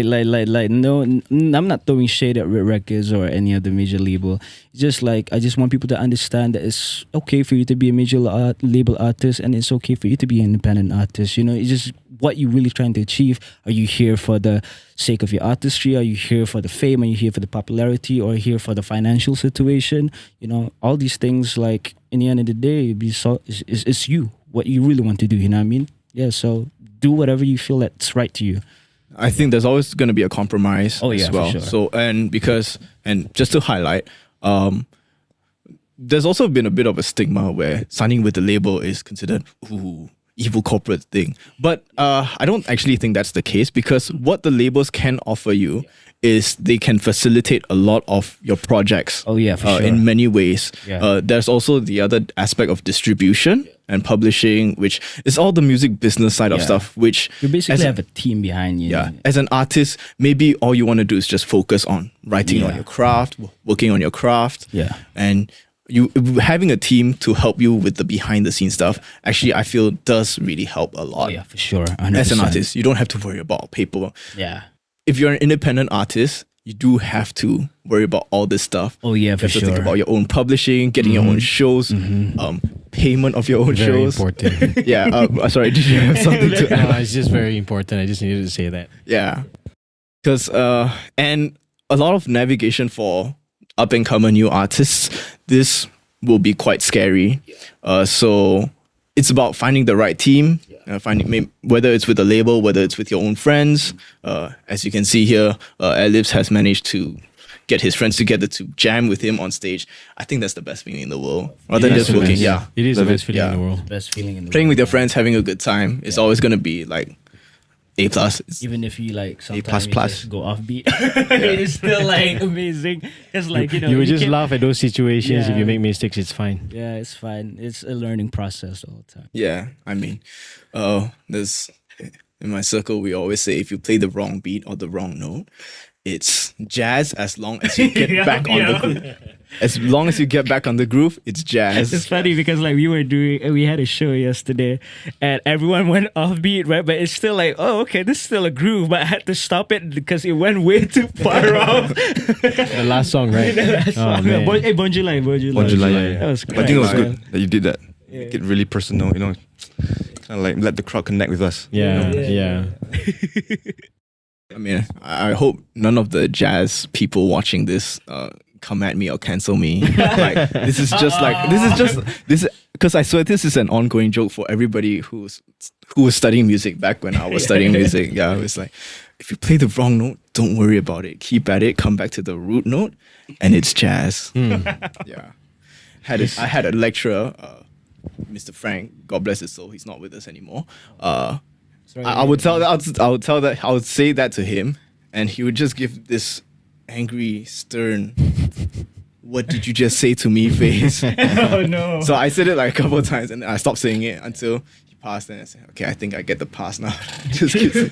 [SPEAKER 2] I'm not throwing shade at Red Records or any other major label. It's just like I just want people to understand that it's okay for you to be a major label artist and it's okay for you to be an independent artist. You know, it's just what you're really trying to achieve. Are you here for the sake of your artistry? Are you here for the fame? Are you here for the popularity? Or here for the financial situation? You know, all these things, like in the end of the day, it's you, what you really want to do. You know what I mean? Yeah, so do whatever you feel that's right to you.
[SPEAKER 1] I think there's always going to be a compromise as well.
[SPEAKER 2] For sure.
[SPEAKER 1] So, and just to highlight, there's also been a bit of a stigma where signing with the label is considered evil corporate thing. But I don't actually think that's the case, because what the labels can offer you is they can facilitate a lot of your projects.
[SPEAKER 2] Oh yeah, for sure.
[SPEAKER 1] In many ways.
[SPEAKER 2] Yeah.
[SPEAKER 1] There's also the other aspect of distribution and publishing, which is all the music business side of stuff, which
[SPEAKER 2] you basically have a team behind you.
[SPEAKER 1] Yeah. As an artist, maybe all you want to do is just focus on writing on your craft, working on your craft.
[SPEAKER 2] Yeah.
[SPEAKER 1] And you having a team to help you with the behind the scenes stuff, actually I feel does really help a lot.
[SPEAKER 2] Oh yeah, for sure. 100%.
[SPEAKER 1] As an artist, you don't have to worry about paper.
[SPEAKER 2] Yeah.
[SPEAKER 1] If you're an independent artist, you do have to worry about all this stuff.
[SPEAKER 2] Oh yeah, for
[SPEAKER 1] you have
[SPEAKER 2] sure.
[SPEAKER 1] to think about your own publishing, getting your own shows, payment of your own
[SPEAKER 3] Very
[SPEAKER 1] shows.
[SPEAKER 3] important.
[SPEAKER 1] Yeah. Sorry, did you have something to add?
[SPEAKER 3] No, it's just very important. I just needed to say that.
[SPEAKER 1] Yeah. Because and a lot of navigation for up and coming new artists, this will be quite scary. So it's about finding the right team, finding whether it's with a label, whether it's with your own friends. As you can see here, Airliftz has managed to get his friends together to jam with him on stage. I think that's the best feeling in the world. Rather than just working,
[SPEAKER 3] It is the best feeling in the world.
[SPEAKER 2] Best feeling in the
[SPEAKER 1] Playing
[SPEAKER 2] world.
[SPEAKER 1] with your friends, having a good time is always going to be like A+.
[SPEAKER 2] Even if you like sometimes
[SPEAKER 1] plus.
[SPEAKER 2] you just go offbeat, it's still like amazing. It's like
[SPEAKER 3] you would just
[SPEAKER 2] can-
[SPEAKER 3] laugh at those situations. If
[SPEAKER 2] Yeah.
[SPEAKER 3] you make mistakes, it's fine.
[SPEAKER 2] Yeah, it's fine. It's a learning process all the time.
[SPEAKER 1] Yeah, I mean, there's in my circle, we always say if you play the wrong beat or the wrong note, it's jazz as long as you get back on the groove. As long as you get back on the groove, it's jazz.
[SPEAKER 2] It's funny because like we had a show yesterday and everyone went offbeat, right? But it's still like, oh, okay, this is still a groove, but I had to stop it because it went way too far off.
[SPEAKER 3] The last song, right?
[SPEAKER 2] The last song.
[SPEAKER 3] man.
[SPEAKER 2] Bon July.
[SPEAKER 4] Bon July, yeah.
[SPEAKER 2] That was
[SPEAKER 4] I think it was
[SPEAKER 2] great.
[SPEAKER 4] good that you did that. Make it really personal, you know, kind of like let the crowd connect with us.
[SPEAKER 3] Yeah.
[SPEAKER 1] I mean, I hope none of the jazz people watching this come at me or cancel me. Like this is because I swear this is an ongoing joke for everybody who was studying music back when I was studying music. Yeah, it was like, if you play the wrong note, don't worry about it. Keep at it. Come back to the root note, and it's jazz. Yeah, I had a lecturer, Mr. Frank. God bless his soul. He's not with us anymore. I would say that to him, and he would just give this angry, stern, "What did you just say to me?" face.
[SPEAKER 2] Oh no!
[SPEAKER 1] So I said it like a couple of times, and then I stopped saying it until he passed. And I said, "Okay, I think I get the pass now." Just kidding.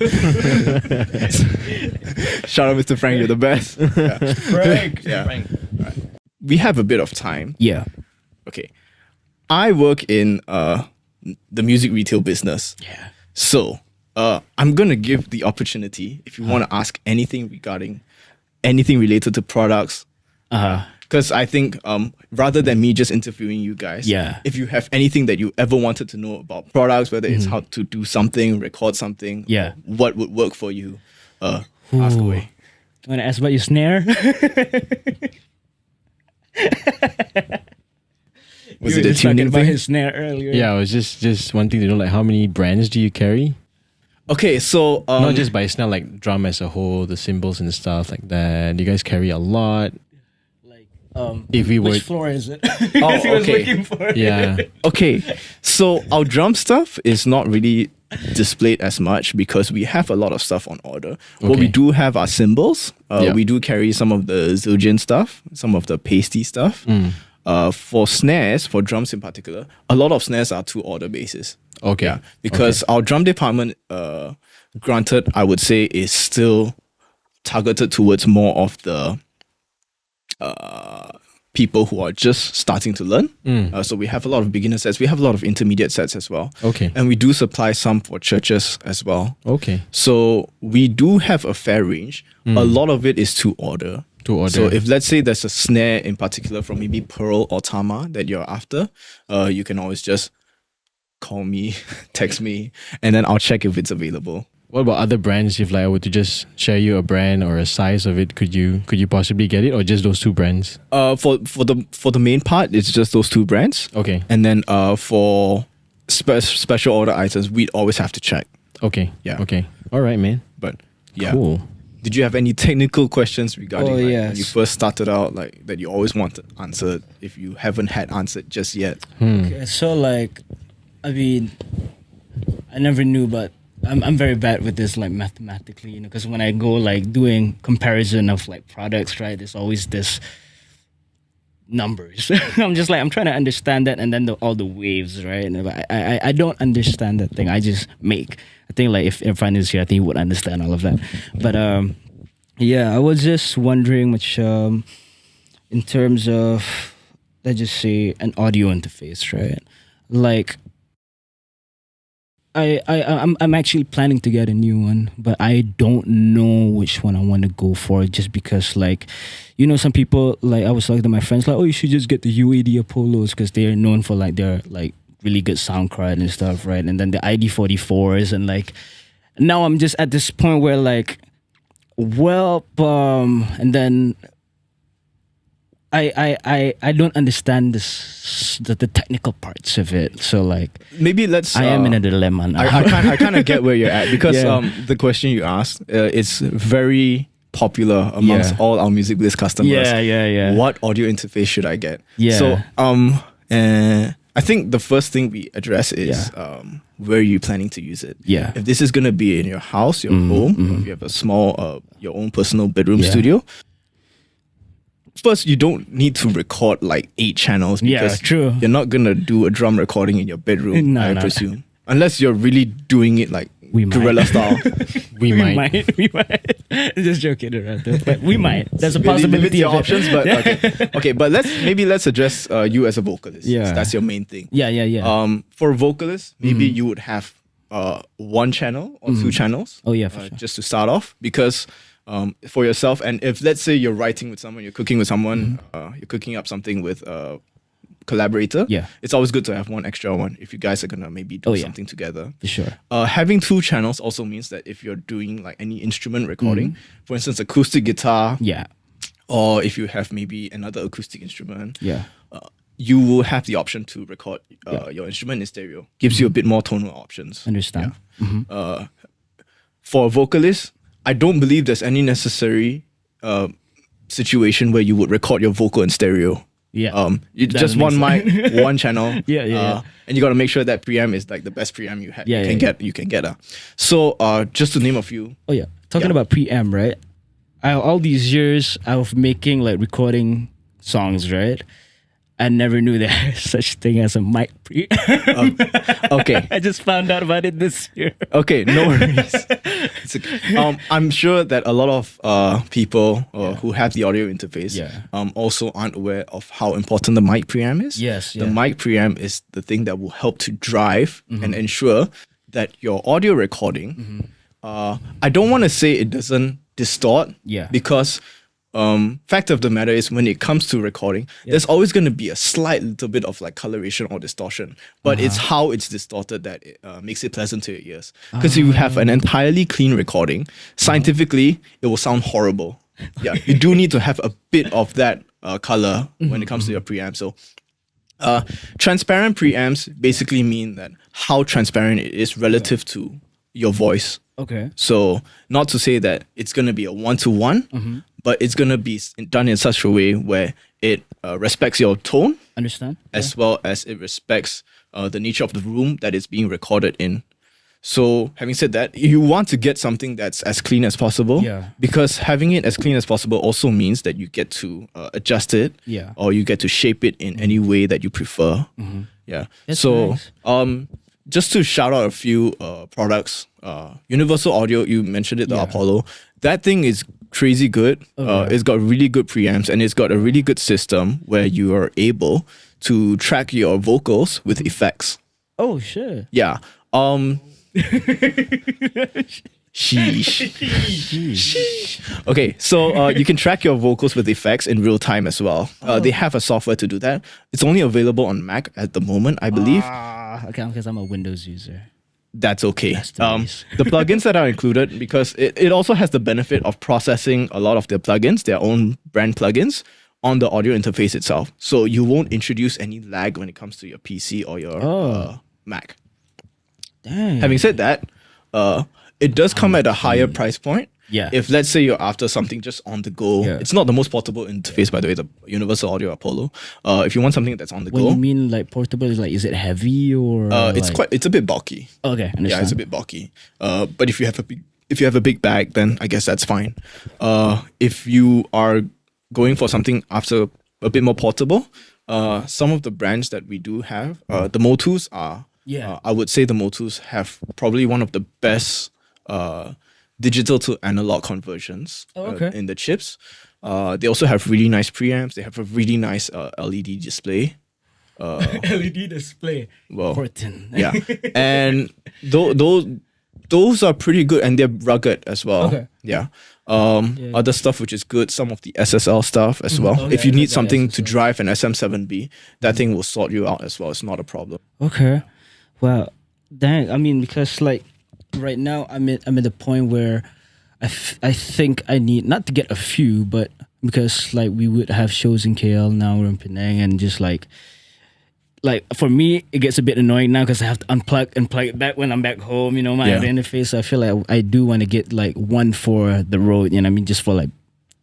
[SPEAKER 1] Shout out, Mr. Frank, you're the best. Yeah.
[SPEAKER 2] Frank.
[SPEAKER 1] Yeah. Right. We have a bit of time.
[SPEAKER 2] Yeah.
[SPEAKER 1] Okay. I work in the music retail business.
[SPEAKER 2] Yeah.
[SPEAKER 1] So I'm gonna give the opportunity if you want to ask anything regarding anything related to products. Because I think rather than me just interviewing you guys, if you have anything that you ever wanted to know about products, whether it's how to do something, record something, what would work for you, ask away.
[SPEAKER 2] Want to ask about your snare?
[SPEAKER 1] Was it a tuning
[SPEAKER 2] about
[SPEAKER 1] thing?
[SPEAKER 2] his snare earlier?
[SPEAKER 3] Yeah, I was just wanting to know, like, how many brands do you carry?
[SPEAKER 1] Okay, so
[SPEAKER 3] Not just by snare, like drum as a whole, the cymbals and stuff like that. You guys carry a lot.
[SPEAKER 2] Like,
[SPEAKER 3] if we
[SPEAKER 2] which
[SPEAKER 3] were,
[SPEAKER 2] floor is it?
[SPEAKER 1] Oh,
[SPEAKER 2] He was
[SPEAKER 1] okay.
[SPEAKER 2] looking for it.
[SPEAKER 3] yeah,
[SPEAKER 1] okay, so our drum stuff is not really displayed as much because we have a lot of stuff on order. What we do have are cymbals. We do carry some of the Zildjian stuff, some of the pasty stuff. For snares, for drums in particular, a lot of snares are to order basis.
[SPEAKER 3] Okay.
[SPEAKER 1] Yeah, because our drum department, granted, I would say is still targeted towards more of the people who are just starting to learn. So we have a lot of beginner sets. We have a lot of intermediate sets as well.
[SPEAKER 3] Okay.
[SPEAKER 1] And we do supply some for churches as well.
[SPEAKER 3] Okay.
[SPEAKER 1] So we do have a fair range. A lot of it is to order. So if let's say there's a snare in particular from maybe Pearl or Tama that you're after, you can always just call me, text me, and then I'll check if it's available.
[SPEAKER 3] What about other brands? If like I were to just share you a brand or a size of it, could you possibly get it, or just those two brands?
[SPEAKER 1] For the main part, it's just those two brands.
[SPEAKER 3] Okay.
[SPEAKER 1] And then for special order items, we'd always have to check.
[SPEAKER 3] Okay.
[SPEAKER 1] Yeah.
[SPEAKER 3] Okay. All right, man.
[SPEAKER 1] But yeah.
[SPEAKER 3] Cool.
[SPEAKER 1] Did you have any technical questions regarding when
[SPEAKER 2] yes.
[SPEAKER 1] you first started out, like that you always wanted answered if you haven't had answered just yet?
[SPEAKER 2] Okay, so like, I mean, I never knew, but I'm very bad with this, like mathematically, you know, because when I go like doing comparison of like products, right, there's always this numbers. I'm just like, I'm trying to understand that, and then all the waves, right? And I don't understand that thing. I just make. I think like if Emran is here, I think he would understand all of that. But yeah, I was just wondering much in terms of, let's just say, an audio interface, right? Like, I'm actually planning to get a new one, but I don't know which one I want to go for, just because, like, you know, some people, like, I was talking to my friends, like, oh, you should just get the UAD Apollos because they're known for like their like really good sound card and stuff, right? And then the ID44s, and like, now I'm just at this point where like, well, and then I don't understand the technical parts of it. So like,
[SPEAKER 1] maybe let's.
[SPEAKER 2] I am in a dilemma now.
[SPEAKER 1] I kind of get where you're at because the question you asked is very popular amongst all our Music Bliss customers.
[SPEAKER 2] Yeah.
[SPEAKER 1] What audio interface should I get?
[SPEAKER 2] Yeah.
[SPEAKER 1] So I think the first thing we address is where are you planning to use it?
[SPEAKER 2] Yeah.
[SPEAKER 1] If this is gonna be in your house, your home, or if you have a small your own personal bedroom studio. First, you don't need to record like 8 channels because
[SPEAKER 2] true.
[SPEAKER 1] You're not gonna do a drum recording in your bedroom, I presume. Unless you're really doing it like
[SPEAKER 2] We might.
[SPEAKER 1] guerrilla style.
[SPEAKER 3] We might.
[SPEAKER 2] We might. Just joking around, but we might. There's a
[SPEAKER 1] Limit
[SPEAKER 2] possibility
[SPEAKER 1] your
[SPEAKER 2] of it.
[SPEAKER 1] options, but okay. But let's address you as a vocalist.
[SPEAKER 2] Yeah.
[SPEAKER 1] That's your main thing.
[SPEAKER 2] Yeah.
[SPEAKER 1] For a vocalist, maybe you would have one channel or two channels.
[SPEAKER 2] Oh yeah, for sure.
[SPEAKER 1] Just to start off, because for yourself, and if let's say you're writing with someone, you're cooking with someone, you're cooking up something with a collaborator.
[SPEAKER 2] Yeah.
[SPEAKER 1] It's always good to have one extra one if you guys are gonna maybe do something together.
[SPEAKER 2] For sure.
[SPEAKER 1] Having two channels also means that if you're doing like any instrument recording, for instance, acoustic guitar,
[SPEAKER 2] Yeah.
[SPEAKER 1] or if you have maybe another acoustic instrument,
[SPEAKER 2] Yeah.
[SPEAKER 1] you will have the option to record your instrument in stereo. Gives you a bit more tonal options.
[SPEAKER 2] Understand.
[SPEAKER 1] For a vocalist, I don't believe there's any necessary situation where you would record your vocal in stereo.
[SPEAKER 2] Yeah.
[SPEAKER 1] You
[SPEAKER 2] That
[SPEAKER 1] just
[SPEAKER 2] makes
[SPEAKER 1] one mic, one channel.
[SPEAKER 2] Yeah.
[SPEAKER 1] And you got to make sure that preamp is like the best preamp you
[SPEAKER 2] Yeah,
[SPEAKER 1] can
[SPEAKER 2] yeah.
[SPEAKER 1] get. You can get. So just to name a few.
[SPEAKER 2] Oh yeah. Talking about preamp, right? All these years of making like recording songs, right? I never knew there's such thing as a mic pre.
[SPEAKER 1] Okay.
[SPEAKER 2] I just found out about it this year.
[SPEAKER 1] Okay, no worries. It's okay. I'm sure that a lot of people who have the audio interface also aren't aware of how important the mic preamp is.
[SPEAKER 2] Yes,
[SPEAKER 1] The mic preamp is the thing that will help to drive and ensure that your audio recording, I don't want to say it doesn't distort, because fact of the matter is when it comes to recording, there's always going to be a slight little bit of like coloration or distortion, but it's how it's distorted that it, makes it pleasant to your ears. Because if you have an entirely clean recording, scientifically it will sound horrible. Yeah, you do need to have a bit of that color when it comes to your preamp. So transparent preamps basically mean that how transparent it is relative to your voice.
[SPEAKER 2] Okay.
[SPEAKER 1] So not to say that it's going to be a one-to-one, but it's going to be done in such a way where it respects your tone.
[SPEAKER 2] Understand?
[SPEAKER 1] As well as it respects the nature of the room that it's being recorded in. So having said that, you want to get something that's as clean as possible.
[SPEAKER 2] Yeah.
[SPEAKER 1] Because having it as clean as possible also means that you get to adjust it.
[SPEAKER 2] Yeah.
[SPEAKER 1] Or you get to shape it in any way that you prefer. Yeah.
[SPEAKER 2] That's
[SPEAKER 1] so
[SPEAKER 2] nice.
[SPEAKER 1] Just to shout out a few products, Universal Audio, you mentioned it, the Apollo. That thing is crazy good. It's got really good preamps and it's got a really good system where you are able to track your vocals with effects.
[SPEAKER 2] Oh shit.
[SPEAKER 1] Yeah. Sheesh. Okay, so you can track your vocals with effects in real time as well. They have a software to do that. It's only available on Mac at the moment, I believe.
[SPEAKER 2] Okay, because I'm a Windows user.
[SPEAKER 1] That's okay.
[SPEAKER 2] That's the nice.
[SPEAKER 1] The plugins that are included, because it also has the benefit of processing a lot of their plugins, their own brand plugins, on the audio interface itself. So you won't introduce any lag when it comes to your PC or your Mac.
[SPEAKER 2] Dang.
[SPEAKER 1] Having said that, it does come at a higher price point.
[SPEAKER 2] Yeah.
[SPEAKER 1] If let's say you're after something just on the go,
[SPEAKER 2] Yeah.
[SPEAKER 1] it's not the most portable interface, by the way, the Universal Audio Apollo. If you want something that's on the
[SPEAKER 2] When
[SPEAKER 1] go,
[SPEAKER 2] you mean like portable, is it heavy or?
[SPEAKER 1] it's a bit bulky.
[SPEAKER 2] Okay, understand.
[SPEAKER 1] Yeah, it's a bit bulky. But if you have a big bag, then I guess that's fine. If you are going for something after a bit more portable, some of the brands that we do have, the Motus are.
[SPEAKER 2] Yeah.
[SPEAKER 1] I would say the Motus have probably one of the best digital to analog conversions in the chips. They also have really nice preamps. They have a really nice LED display.
[SPEAKER 2] LED display.
[SPEAKER 1] Well,
[SPEAKER 2] Important.
[SPEAKER 1] yeah, and those are pretty good, and they're rugged as well.
[SPEAKER 2] Okay.
[SPEAKER 1] Yeah. Other stuff which is good, some of the SSL stuff as well.
[SPEAKER 2] Okay,
[SPEAKER 1] If you need
[SPEAKER 2] I got
[SPEAKER 1] something to
[SPEAKER 2] SSL.
[SPEAKER 1] drive an SM7B, that thing will sort you out as well. It's not a problem.
[SPEAKER 2] Okay. Well, dang. I mean, because like right now, I'm at the point where I think I need not to get a few, but because like we would have shows in KL now, we're in Penang, and just like for me, it gets a bit annoying now because I have to unplug and plug it back when I'm back home. You know, my audio interface. So I feel like I do want to get like one for the road. You know, what I mean, just for like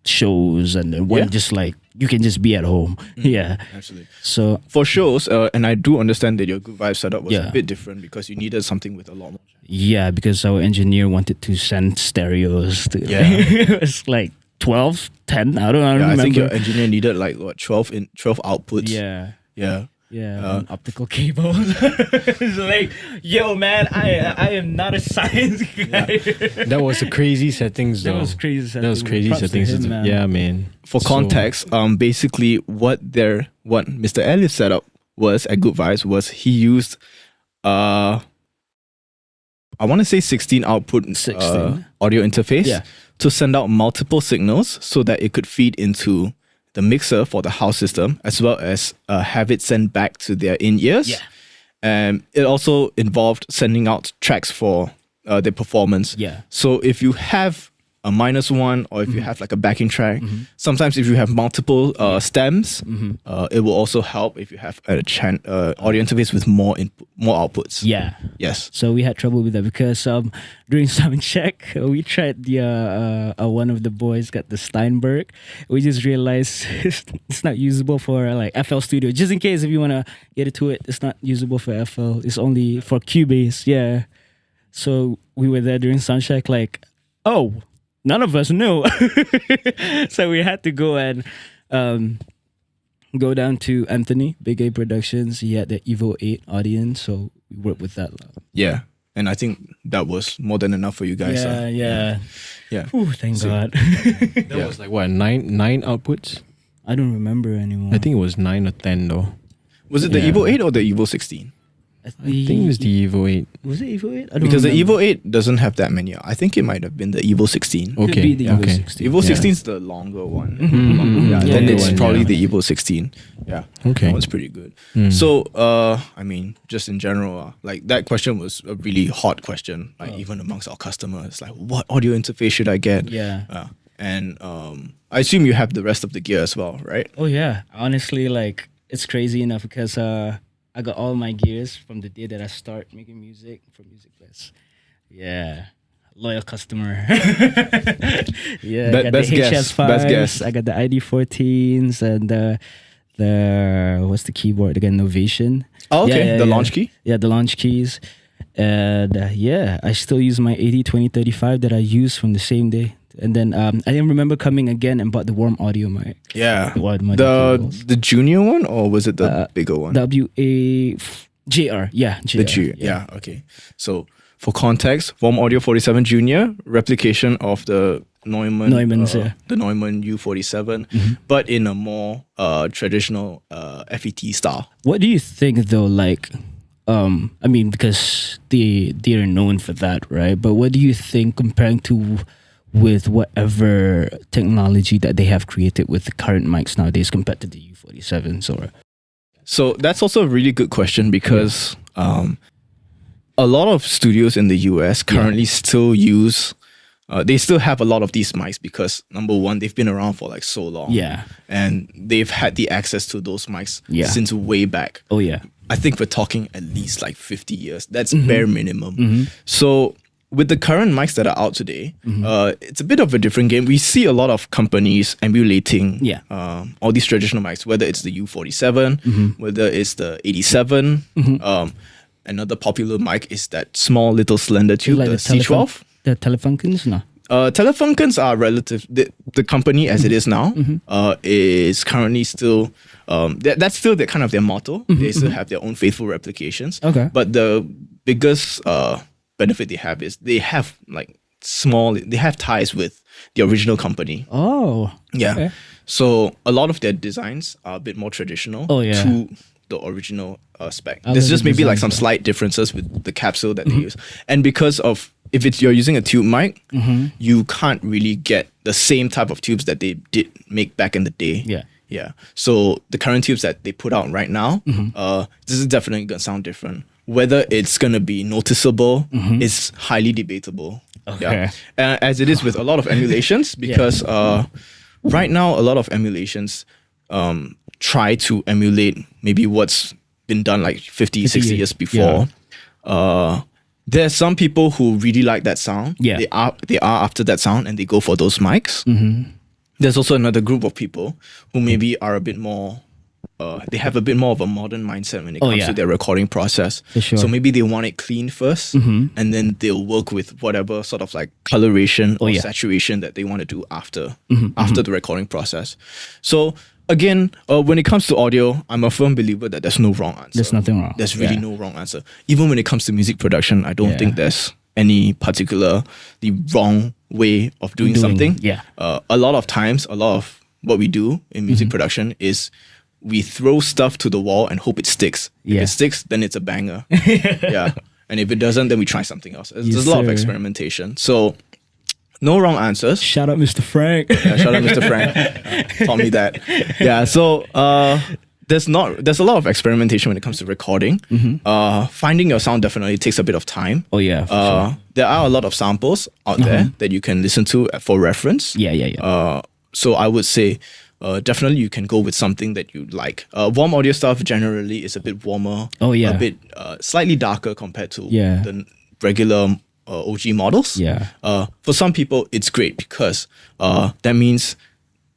[SPEAKER 2] shows, and then one just like you can just be at home. Yeah,
[SPEAKER 1] Absolutely.
[SPEAKER 2] So
[SPEAKER 1] For shows, and I do understand that your Good Vibe setup was a bit different because you needed something with a lot more.
[SPEAKER 2] yeah, because our engineer wanted to send stereos to.
[SPEAKER 1] Yeah.
[SPEAKER 2] It was like 12, 10. I don't
[SPEAKER 1] Yeah,
[SPEAKER 2] remember.
[SPEAKER 1] I think your engineer needed like what 12 outputs.
[SPEAKER 2] Yeah.
[SPEAKER 1] Yeah.
[SPEAKER 2] Yeah, optical cable. It's like, yo, man, I am not a science guy.
[SPEAKER 3] That was a crazy settings though.
[SPEAKER 2] That was crazy settings.
[SPEAKER 3] That was crazy
[SPEAKER 2] Props to
[SPEAKER 3] settings.
[SPEAKER 2] him, man.
[SPEAKER 3] Yeah, man.
[SPEAKER 1] For context, basically what Mr. Airliftz set up was at Good Vibes was he used I want to say 16 output
[SPEAKER 2] 16.
[SPEAKER 1] Audio interface
[SPEAKER 2] Yeah.
[SPEAKER 1] to send out multiple signals so that it could feed into the mixer for the house system, as well as have it sent back to their in-ears.
[SPEAKER 2] Yeah.
[SPEAKER 1] And it also involved sending out tracks for their performance.
[SPEAKER 2] Yeah.
[SPEAKER 1] So if you have a -1 or if you have like a backing track, sometimes if you have multiple stems, it will also help if you have a audio interface with more outputs.
[SPEAKER 2] Yeah.
[SPEAKER 1] Yes.
[SPEAKER 2] So we had trouble with that because during sound check we tried the one of the boys got the Steinberg. We just realized it's not usable for like FL Studio. Just in case if you wanna get into it, it's not usable for FL. It's only for Cubase. Yeah. So we were there during sound check like, oh, none of us knew. So we had to go and go down to Anthony, Big A Productions. He had the Evo 8 audience, so we worked with that.
[SPEAKER 1] Yeah. And I think that was more than enough for you guys.
[SPEAKER 2] Yeah. Whew, thank God.
[SPEAKER 3] That was like what, nine outputs?
[SPEAKER 2] I don't remember anymore.
[SPEAKER 3] I think it was 9 or 10 though.
[SPEAKER 1] Was it the Evo 8 or the Evo 16?
[SPEAKER 3] I think it was the Evo 8.
[SPEAKER 2] Was it Evo 8? I don't
[SPEAKER 1] Because the
[SPEAKER 2] remember.
[SPEAKER 1] Evo 8 doesn't have that many. I think it might have been the Evo 16.
[SPEAKER 2] Could be the Evo 16.
[SPEAKER 1] Evo 16 is the longer one.
[SPEAKER 2] Yeah,
[SPEAKER 1] Then
[SPEAKER 2] yeah,
[SPEAKER 1] it's
[SPEAKER 2] yeah.
[SPEAKER 1] probably the Evo 16. Yeah.
[SPEAKER 3] Okay.
[SPEAKER 1] That one's pretty good. So, I mean, just in general, like that question was a really hot question, like even amongst our customers, like what audio interface should I get?
[SPEAKER 2] Yeah.
[SPEAKER 1] And I assume you have the rest of the gear as well, right?
[SPEAKER 2] Oh yeah. Honestly, like it's crazy enough because I got all my gears from the day that I start making music for Music Bliss. Yeah. Loyal customer. Yeah. I got
[SPEAKER 1] best
[SPEAKER 2] the
[SPEAKER 1] guess.
[SPEAKER 2] HS5s,
[SPEAKER 1] Best guess.
[SPEAKER 2] I got the ID14s and the what's the keyboard again? Novation.
[SPEAKER 1] Oh, okay.
[SPEAKER 2] Yeah,
[SPEAKER 1] the
[SPEAKER 2] yeah.
[SPEAKER 1] launch key?
[SPEAKER 2] Yeah, the launch keys. And I still use my 80-20-35 that I used from the same day. And then I didn't remember coming again and bought the warm audio mic.
[SPEAKER 1] Yeah.
[SPEAKER 2] The warm audio cables.
[SPEAKER 1] The junior one, or was it the bigger one?
[SPEAKER 2] JR. Yeah, JR.
[SPEAKER 1] The G. Yeah. Okay. So for context, Warm Audio 47 Junior, replication of the Neumann, the Neumann U47, but in a more traditional FET style.
[SPEAKER 2] What do you think though? Like, I mean, because they are known for that, right? But what do you think comparing to with whatever technology that they have created with the current mics nowadays compared to the U47s or?
[SPEAKER 1] So that's also a really good question because a lot of studios in the US currently still use, they still have a lot of these mics because number one, they've been around for like so long.
[SPEAKER 2] Yeah.
[SPEAKER 1] And they've had the access to those mics since way back.
[SPEAKER 2] Oh yeah.
[SPEAKER 1] I think we're talking at least like 50 years. That's bare minimum. So with the current mics that are out today, it's a bit of a different game. We see a lot of companies emulating all these traditional mics, whether it's the U47, whether it's the 87. Another popular mic is that small little slender tube,
[SPEAKER 2] Like
[SPEAKER 1] the C12.
[SPEAKER 2] The Telefunkens, no?
[SPEAKER 1] Telefunkens are relative. The company as it is now is currently still. That's still their kind of their motto. They still have their own faithful replications.
[SPEAKER 2] Okay.
[SPEAKER 1] But the biggest benefit they have is they have like they have ties with the original company.
[SPEAKER 2] Oh.
[SPEAKER 1] Yeah.
[SPEAKER 2] Okay.
[SPEAKER 1] So a lot of their designs are a bit more traditional to the original spec. There's just maybe like some slight differences with the capsule that they use. And because of, if you're using a tube mic, you can't really get the same type of tubes that they did make back in the day.
[SPEAKER 2] Yeah.
[SPEAKER 1] Yeah. So the current tubes that they put out right now, this is definitely going to sound different. Whether it's going to be noticeable is highly debatable.
[SPEAKER 2] Okay.
[SPEAKER 1] Yeah. As it is with a lot of emulations, because right now a lot of emulations try to emulate maybe what's been done like 50, 60 years before. There's some people who really like that sound.
[SPEAKER 2] Yeah.
[SPEAKER 1] They are after that sound and they go for those mics. There's also another group of people who maybe are a bit more they have a bit more of a modern mindset when it comes to their recording process.
[SPEAKER 2] For sure.
[SPEAKER 1] So maybe they want it clean first, and then they'll work with whatever sort of like coloration or saturation that they want to do after the recording process. So again, when it comes to audio, I'm a firm believer that there's no wrong answer.
[SPEAKER 2] There's nothing wrong.
[SPEAKER 1] There's really no wrong answer. Even when it comes to music production, I don't think there's any particularly wrong way of doing something.
[SPEAKER 2] Yeah.
[SPEAKER 1] A lot of times, a lot of what we do in music production is we throw stuff to the wall and hope it sticks. If it sticks, then it's a banger. Yeah. And if it doesn't, then we try something else. There's a lot of experimentation. So no wrong answers.
[SPEAKER 2] Shout out Mr. Frank.
[SPEAKER 1] Yeah, shout out Mr. Frank. Taught me that. Yeah, so there's a lot of experimentation when it comes to recording. Finding your sound definitely takes a bit of time.
[SPEAKER 2] Oh yeah. For sure.
[SPEAKER 1] There are a lot of samples out there that you can listen to for reference.
[SPEAKER 2] Yeah.
[SPEAKER 1] So I would say definitely you can go with something that you like. Warm audio stuff generally is a bit warmer.
[SPEAKER 2] Oh yeah.
[SPEAKER 1] A bit slightly darker compared to
[SPEAKER 2] Yeah.
[SPEAKER 1] the regular OG models.
[SPEAKER 2] Yeah.
[SPEAKER 1] For some people, it's great because that means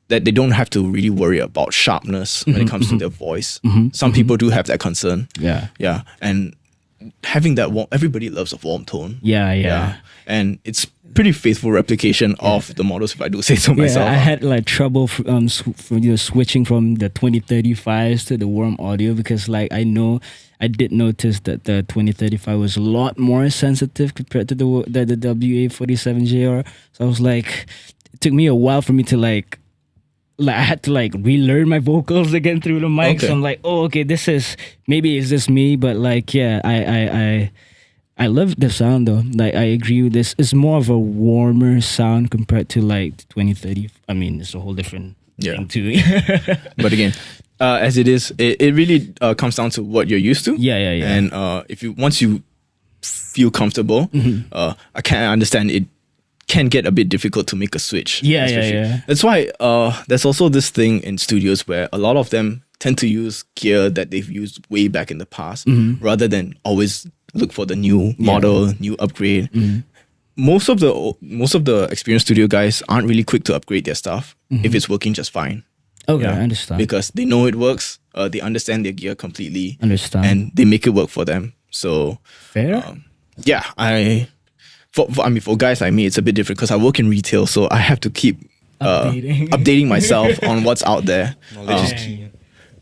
[SPEAKER 1] that they don't have to really worry about sharpness when it comes to their voice. Some people do have that concern.
[SPEAKER 2] Yeah.
[SPEAKER 1] Yeah. And having that warm, everybody loves a warm tone.
[SPEAKER 2] Yeah.
[SPEAKER 1] And it's pretty faithful replication of the models, if I do say so myself.
[SPEAKER 2] I had like trouble switching from the 2035s to the warm audio because like I did notice that the 2035 was a lot more sensitive compared to the WA47JR. So I was like, it took me a while for me to like I had to like relearn my vocals again through the mic.
[SPEAKER 1] Okay.
[SPEAKER 2] So I'm like, oh, okay, maybe it's just me, but like, yeah, I love the sound though. Like I agree with this. It's more of a warmer sound compared to like 2030. I mean, it's a whole different thing too.
[SPEAKER 1] But again, as it is, it really comes down to what you're used to.
[SPEAKER 2] Yeah.
[SPEAKER 1] And once you feel comfortable, I can understand it can get a bit difficult to make a switch.
[SPEAKER 2] Yeah.
[SPEAKER 1] That's why there's also this thing in studios where a lot of them tend to use gear that they've used way back in the past rather than always look for the new model, new upgrade. Most of the experienced studio guys aren't really quick to upgrade their stuff if it's working just fine.
[SPEAKER 2] Okay, I understand.
[SPEAKER 1] Because they know it works. They understand their gear completely.
[SPEAKER 2] Understand.
[SPEAKER 1] And they make it work for them. So
[SPEAKER 2] fair.
[SPEAKER 1] For guys like me, it's a bit different because I work in retail, so I have to keep updating myself on what's out there.
[SPEAKER 4] Knowledge is key.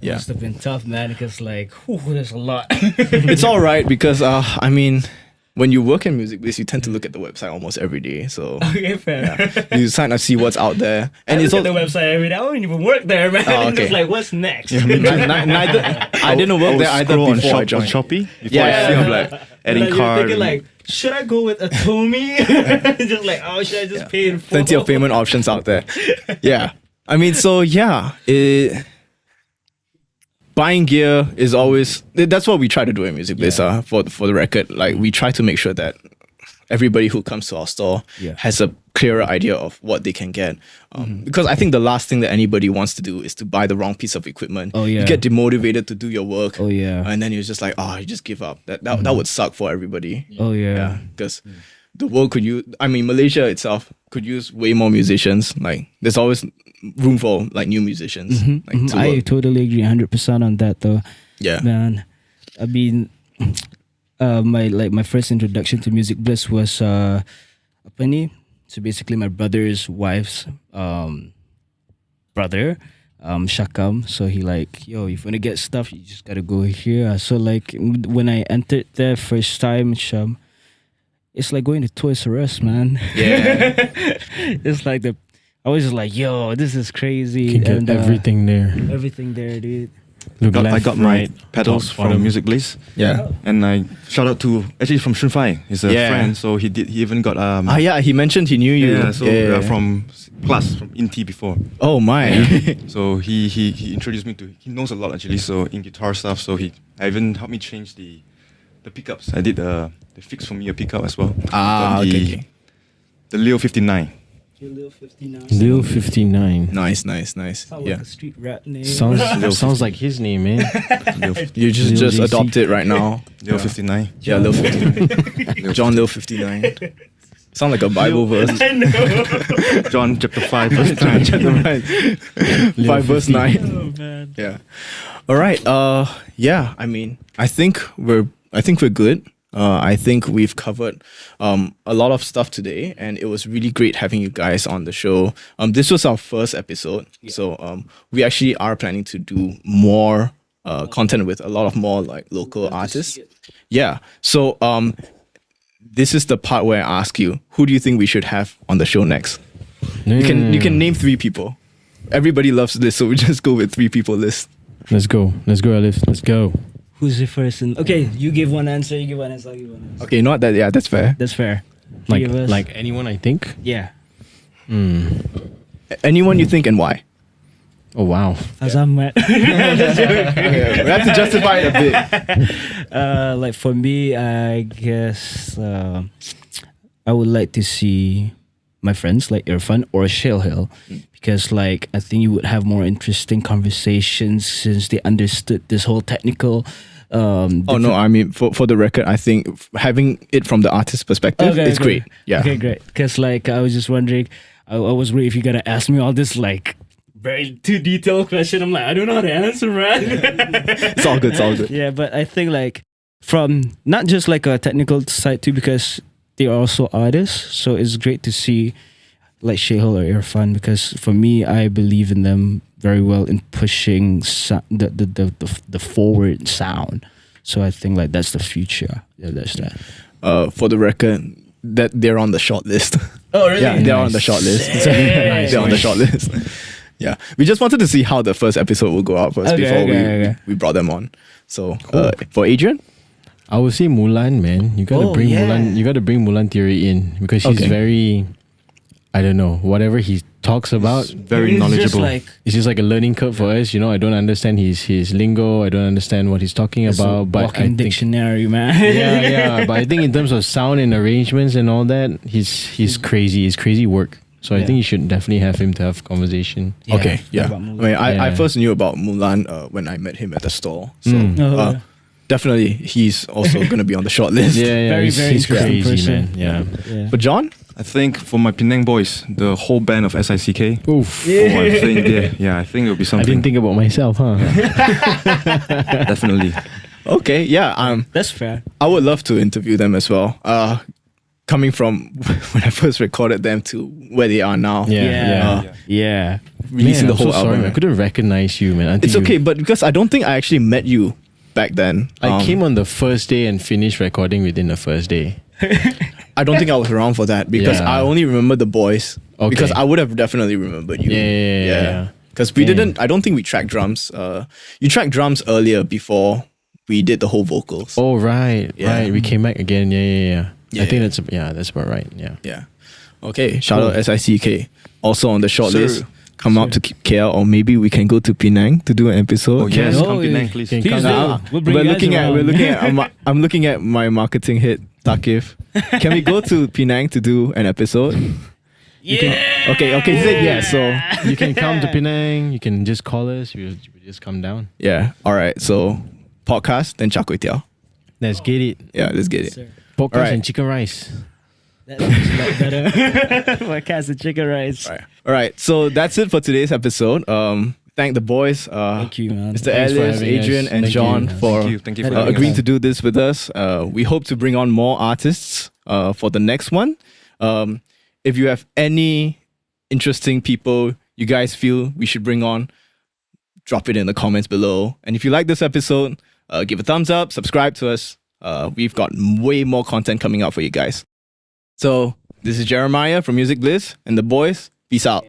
[SPEAKER 1] Yeah,
[SPEAKER 2] must have been tough, man. Because like, there's a lot.
[SPEAKER 1] It's all right because I mean, when you work in music business, you tend to look at the website almost every day. So
[SPEAKER 2] okay, fair.
[SPEAKER 1] Yeah. You kind of see what's out there, and
[SPEAKER 2] I
[SPEAKER 1] it's
[SPEAKER 2] look at the website every day. I don't even work there, man.
[SPEAKER 1] Oh, okay.
[SPEAKER 2] Just like, what's next?
[SPEAKER 1] neither I didn't work there either before I joined.
[SPEAKER 4] Shopee.
[SPEAKER 1] Yeah.
[SPEAKER 4] I'm like adding
[SPEAKER 2] like,
[SPEAKER 4] card.
[SPEAKER 2] You're thinking like, should I go with a Tomy? Just like, should I just pay in full?
[SPEAKER 1] Plenty of payment options out there. Yeah, I mean, so yeah, buying gear is always, that's what we try to do in music biz, for the record. Like we try to make sure that everybody who comes to our store has a clearer idea of what they can get. Because I think the last thing that anybody wants to do is to buy the wrong piece of equipment. You get demotivated to do your work. And then you're just like, you just give up. That would suck for everybody. Because the world could use, I mean, Malaysia itself could use way more musicians. Like there's always room for like new musicians.
[SPEAKER 2] I totally agree 100% on that though.
[SPEAKER 1] Yeah.
[SPEAKER 2] Man, I mean, my first introduction to Music Bliss was apa ni? So basically my brother's wife's brother, Shakam. So he like, yo, if you want to get stuff, you just gotta go here. So like when I entered there first time, it's like going to Toys R Us, man.
[SPEAKER 1] Yeah.
[SPEAKER 2] It's like I was just like, yo, this is crazy.
[SPEAKER 3] You can get everything there.
[SPEAKER 2] Everything there, dude.
[SPEAKER 3] Look
[SPEAKER 4] I
[SPEAKER 3] left,
[SPEAKER 4] got my
[SPEAKER 3] right,
[SPEAKER 4] pedals
[SPEAKER 3] top,
[SPEAKER 4] from
[SPEAKER 3] bottom.
[SPEAKER 4] Music Bliss.
[SPEAKER 1] Yeah.
[SPEAKER 4] And I shout out to actually from Shunfai. He's a friend, so he even got
[SPEAKER 1] he mentioned he knew you.
[SPEAKER 4] Yeah, so from Plus from Inti before.
[SPEAKER 1] Oh my.
[SPEAKER 4] So he introduced me to, he knows a lot actually, so in guitar stuff, so he even helped me change the pickups. I did the fix for me a pickup as well.
[SPEAKER 1] Okay.
[SPEAKER 4] The Leo 59.
[SPEAKER 2] Leo 59.
[SPEAKER 3] Leo 59.
[SPEAKER 1] Nice.
[SPEAKER 2] Sounds like a street rap name.
[SPEAKER 3] Sounds like his name, man.
[SPEAKER 1] You just
[SPEAKER 3] JC.
[SPEAKER 1] adopt it right now.
[SPEAKER 4] Leo 59.
[SPEAKER 1] Yeah, Lil 59. John Lil 59. Sound like a Bible verse.
[SPEAKER 2] I know.
[SPEAKER 4] John chapter 5 verse 9.
[SPEAKER 1] 5 verse 9.
[SPEAKER 2] Oh man.
[SPEAKER 1] Yeah. All right. I mean, I think we're good. I think we've covered a lot of stuff today, and it was really great having you guys on the show. This was our first episode, so we actually are planning to do more content with a lot of more like local artists. Yeah. So this is the part where I ask you, who do you think we should have on the show next? You can name 3 people. Everybody loves this, so we just go with 3 people list.
[SPEAKER 3] Let's go, Airliftz. Let's go.
[SPEAKER 2] Who's the first? Okay, you give one answer. You give one answer. I'll give one answer.
[SPEAKER 1] Okay, not that. Yeah, that's fair.
[SPEAKER 2] That's fair.
[SPEAKER 3] Like anyone, I think.
[SPEAKER 2] Yeah.
[SPEAKER 1] Anyone you think and why?
[SPEAKER 3] Oh wow.
[SPEAKER 2] Azmi.
[SPEAKER 1] Okay, we have to justify it a bit.
[SPEAKER 2] Like for me, I guess I would like to see my friends like Irfan or Cheah, because like I think you would have more interesting conversations since they understood this whole technical.
[SPEAKER 1] No, I mean for the record, I think having it from the artist's perspective is great. Yeah.
[SPEAKER 2] Okay, great. Because like I was just wondering, I was worried if you're gonna ask me all this like very too detailed question. I'm like, I don't know how to answer, man.
[SPEAKER 1] It's all good. It's all good.
[SPEAKER 2] Yeah, but I think like from not just like a technical side too, because they are also artists. So it's great to see like Cheah or Irfan, because for me, I believe in them very well in pushing the forward sound. So I think like that's the future. Yeah, that's that.
[SPEAKER 1] For the record, that they're on the short list.
[SPEAKER 2] Oh really?
[SPEAKER 1] Yeah, they're on the short list. They're on the short list. Yeah, we just wanted to see how the first episode will go out first before we brought them on. So for Adrian,
[SPEAKER 3] I would say Mulan, man. You gotta bring Mulan. You gotta bring Mulan Theory in because she's very, I don't know, whatever he talks about, very knowledgeable. It's just like a learning curve for us. You know, I don't understand his lingo. I don't understand what he's talking about. But
[SPEAKER 2] walking dictionary, man.
[SPEAKER 3] yeah. But I think in terms of sound and arrangements and all that, he's crazy. It's crazy work. So I think you should definitely have him to have conversation.
[SPEAKER 1] Yeah. Okay, yeah. I mean, I first knew about Mulan when I met him at the store. So definitely, he's also going to be on the short list.
[SPEAKER 2] Very
[SPEAKER 3] he's crazy, person. Man. Yeah.
[SPEAKER 1] But John?
[SPEAKER 4] I think for my Penang boys, the whole band of SICK.
[SPEAKER 3] Oof.
[SPEAKER 4] I think I think it'll be something.
[SPEAKER 3] I didn't think about myself, huh?
[SPEAKER 4] Definitely.
[SPEAKER 1] Okay, yeah.
[SPEAKER 2] That's fair.
[SPEAKER 1] I would love to interview them as well. Coming from when I first recorded them to where they are now.
[SPEAKER 2] Yeah.
[SPEAKER 1] Releasing the whole album.
[SPEAKER 3] Sorry, I couldn't recognize you, man.
[SPEAKER 1] It's okay, but because I don't think I actually met you back then.
[SPEAKER 3] I came on the first day and finished recording within the first day.
[SPEAKER 1] I don't think I was around for that because I only remember the boys. Okay. Because I would have definitely remembered you.
[SPEAKER 3] Yeah.
[SPEAKER 1] Because we didn't, I don't think we tracked drums. You tracked drums earlier before we did the whole vocals.
[SPEAKER 3] Oh, right. Right. We came back again. Yeah. I think that's about right. Yeah.
[SPEAKER 1] Okay. Shout out SICK. Also on the short list. Come out to KL, or maybe we can go to Penang to do an episode.
[SPEAKER 4] Oh yes, come Penang, please.
[SPEAKER 1] We're looking at. I'm looking at my marketing head, Thaqif. Can we go to Penang to do an episode? Okay. He said yes. So
[SPEAKER 3] you can come to Penang. You can just call us. We'll just come down.
[SPEAKER 1] Yeah. All right. So podcast, then char kway teow.
[SPEAKER 3] Let's get it.
[SPEAKER 1] Yeah, let's get it.
[SPEAKER 2] Sir.
[SPEAKER 3] Podcast and chicken rice.
[SPEAKER 2] That's a lot better. Podcast and chicken rice.
[SPEAKER 1] All right. So that's it for today's episode. Thank the boys.
[SPEAKER 2] Thank you, man.
[SPEAKER 1] Mr. Airliftz, Adrian, and John for agreeing to do this with us. We hope to bring on more artists for the next one. If you have any interesting people you guys feel we should bring on, drop it in the comments below. And if you like this episode, give a thumbs up, subscribe to us. We've got way more content coming out for you guys. So this is Jeremiah from Music Bliss, and the boys, peace out.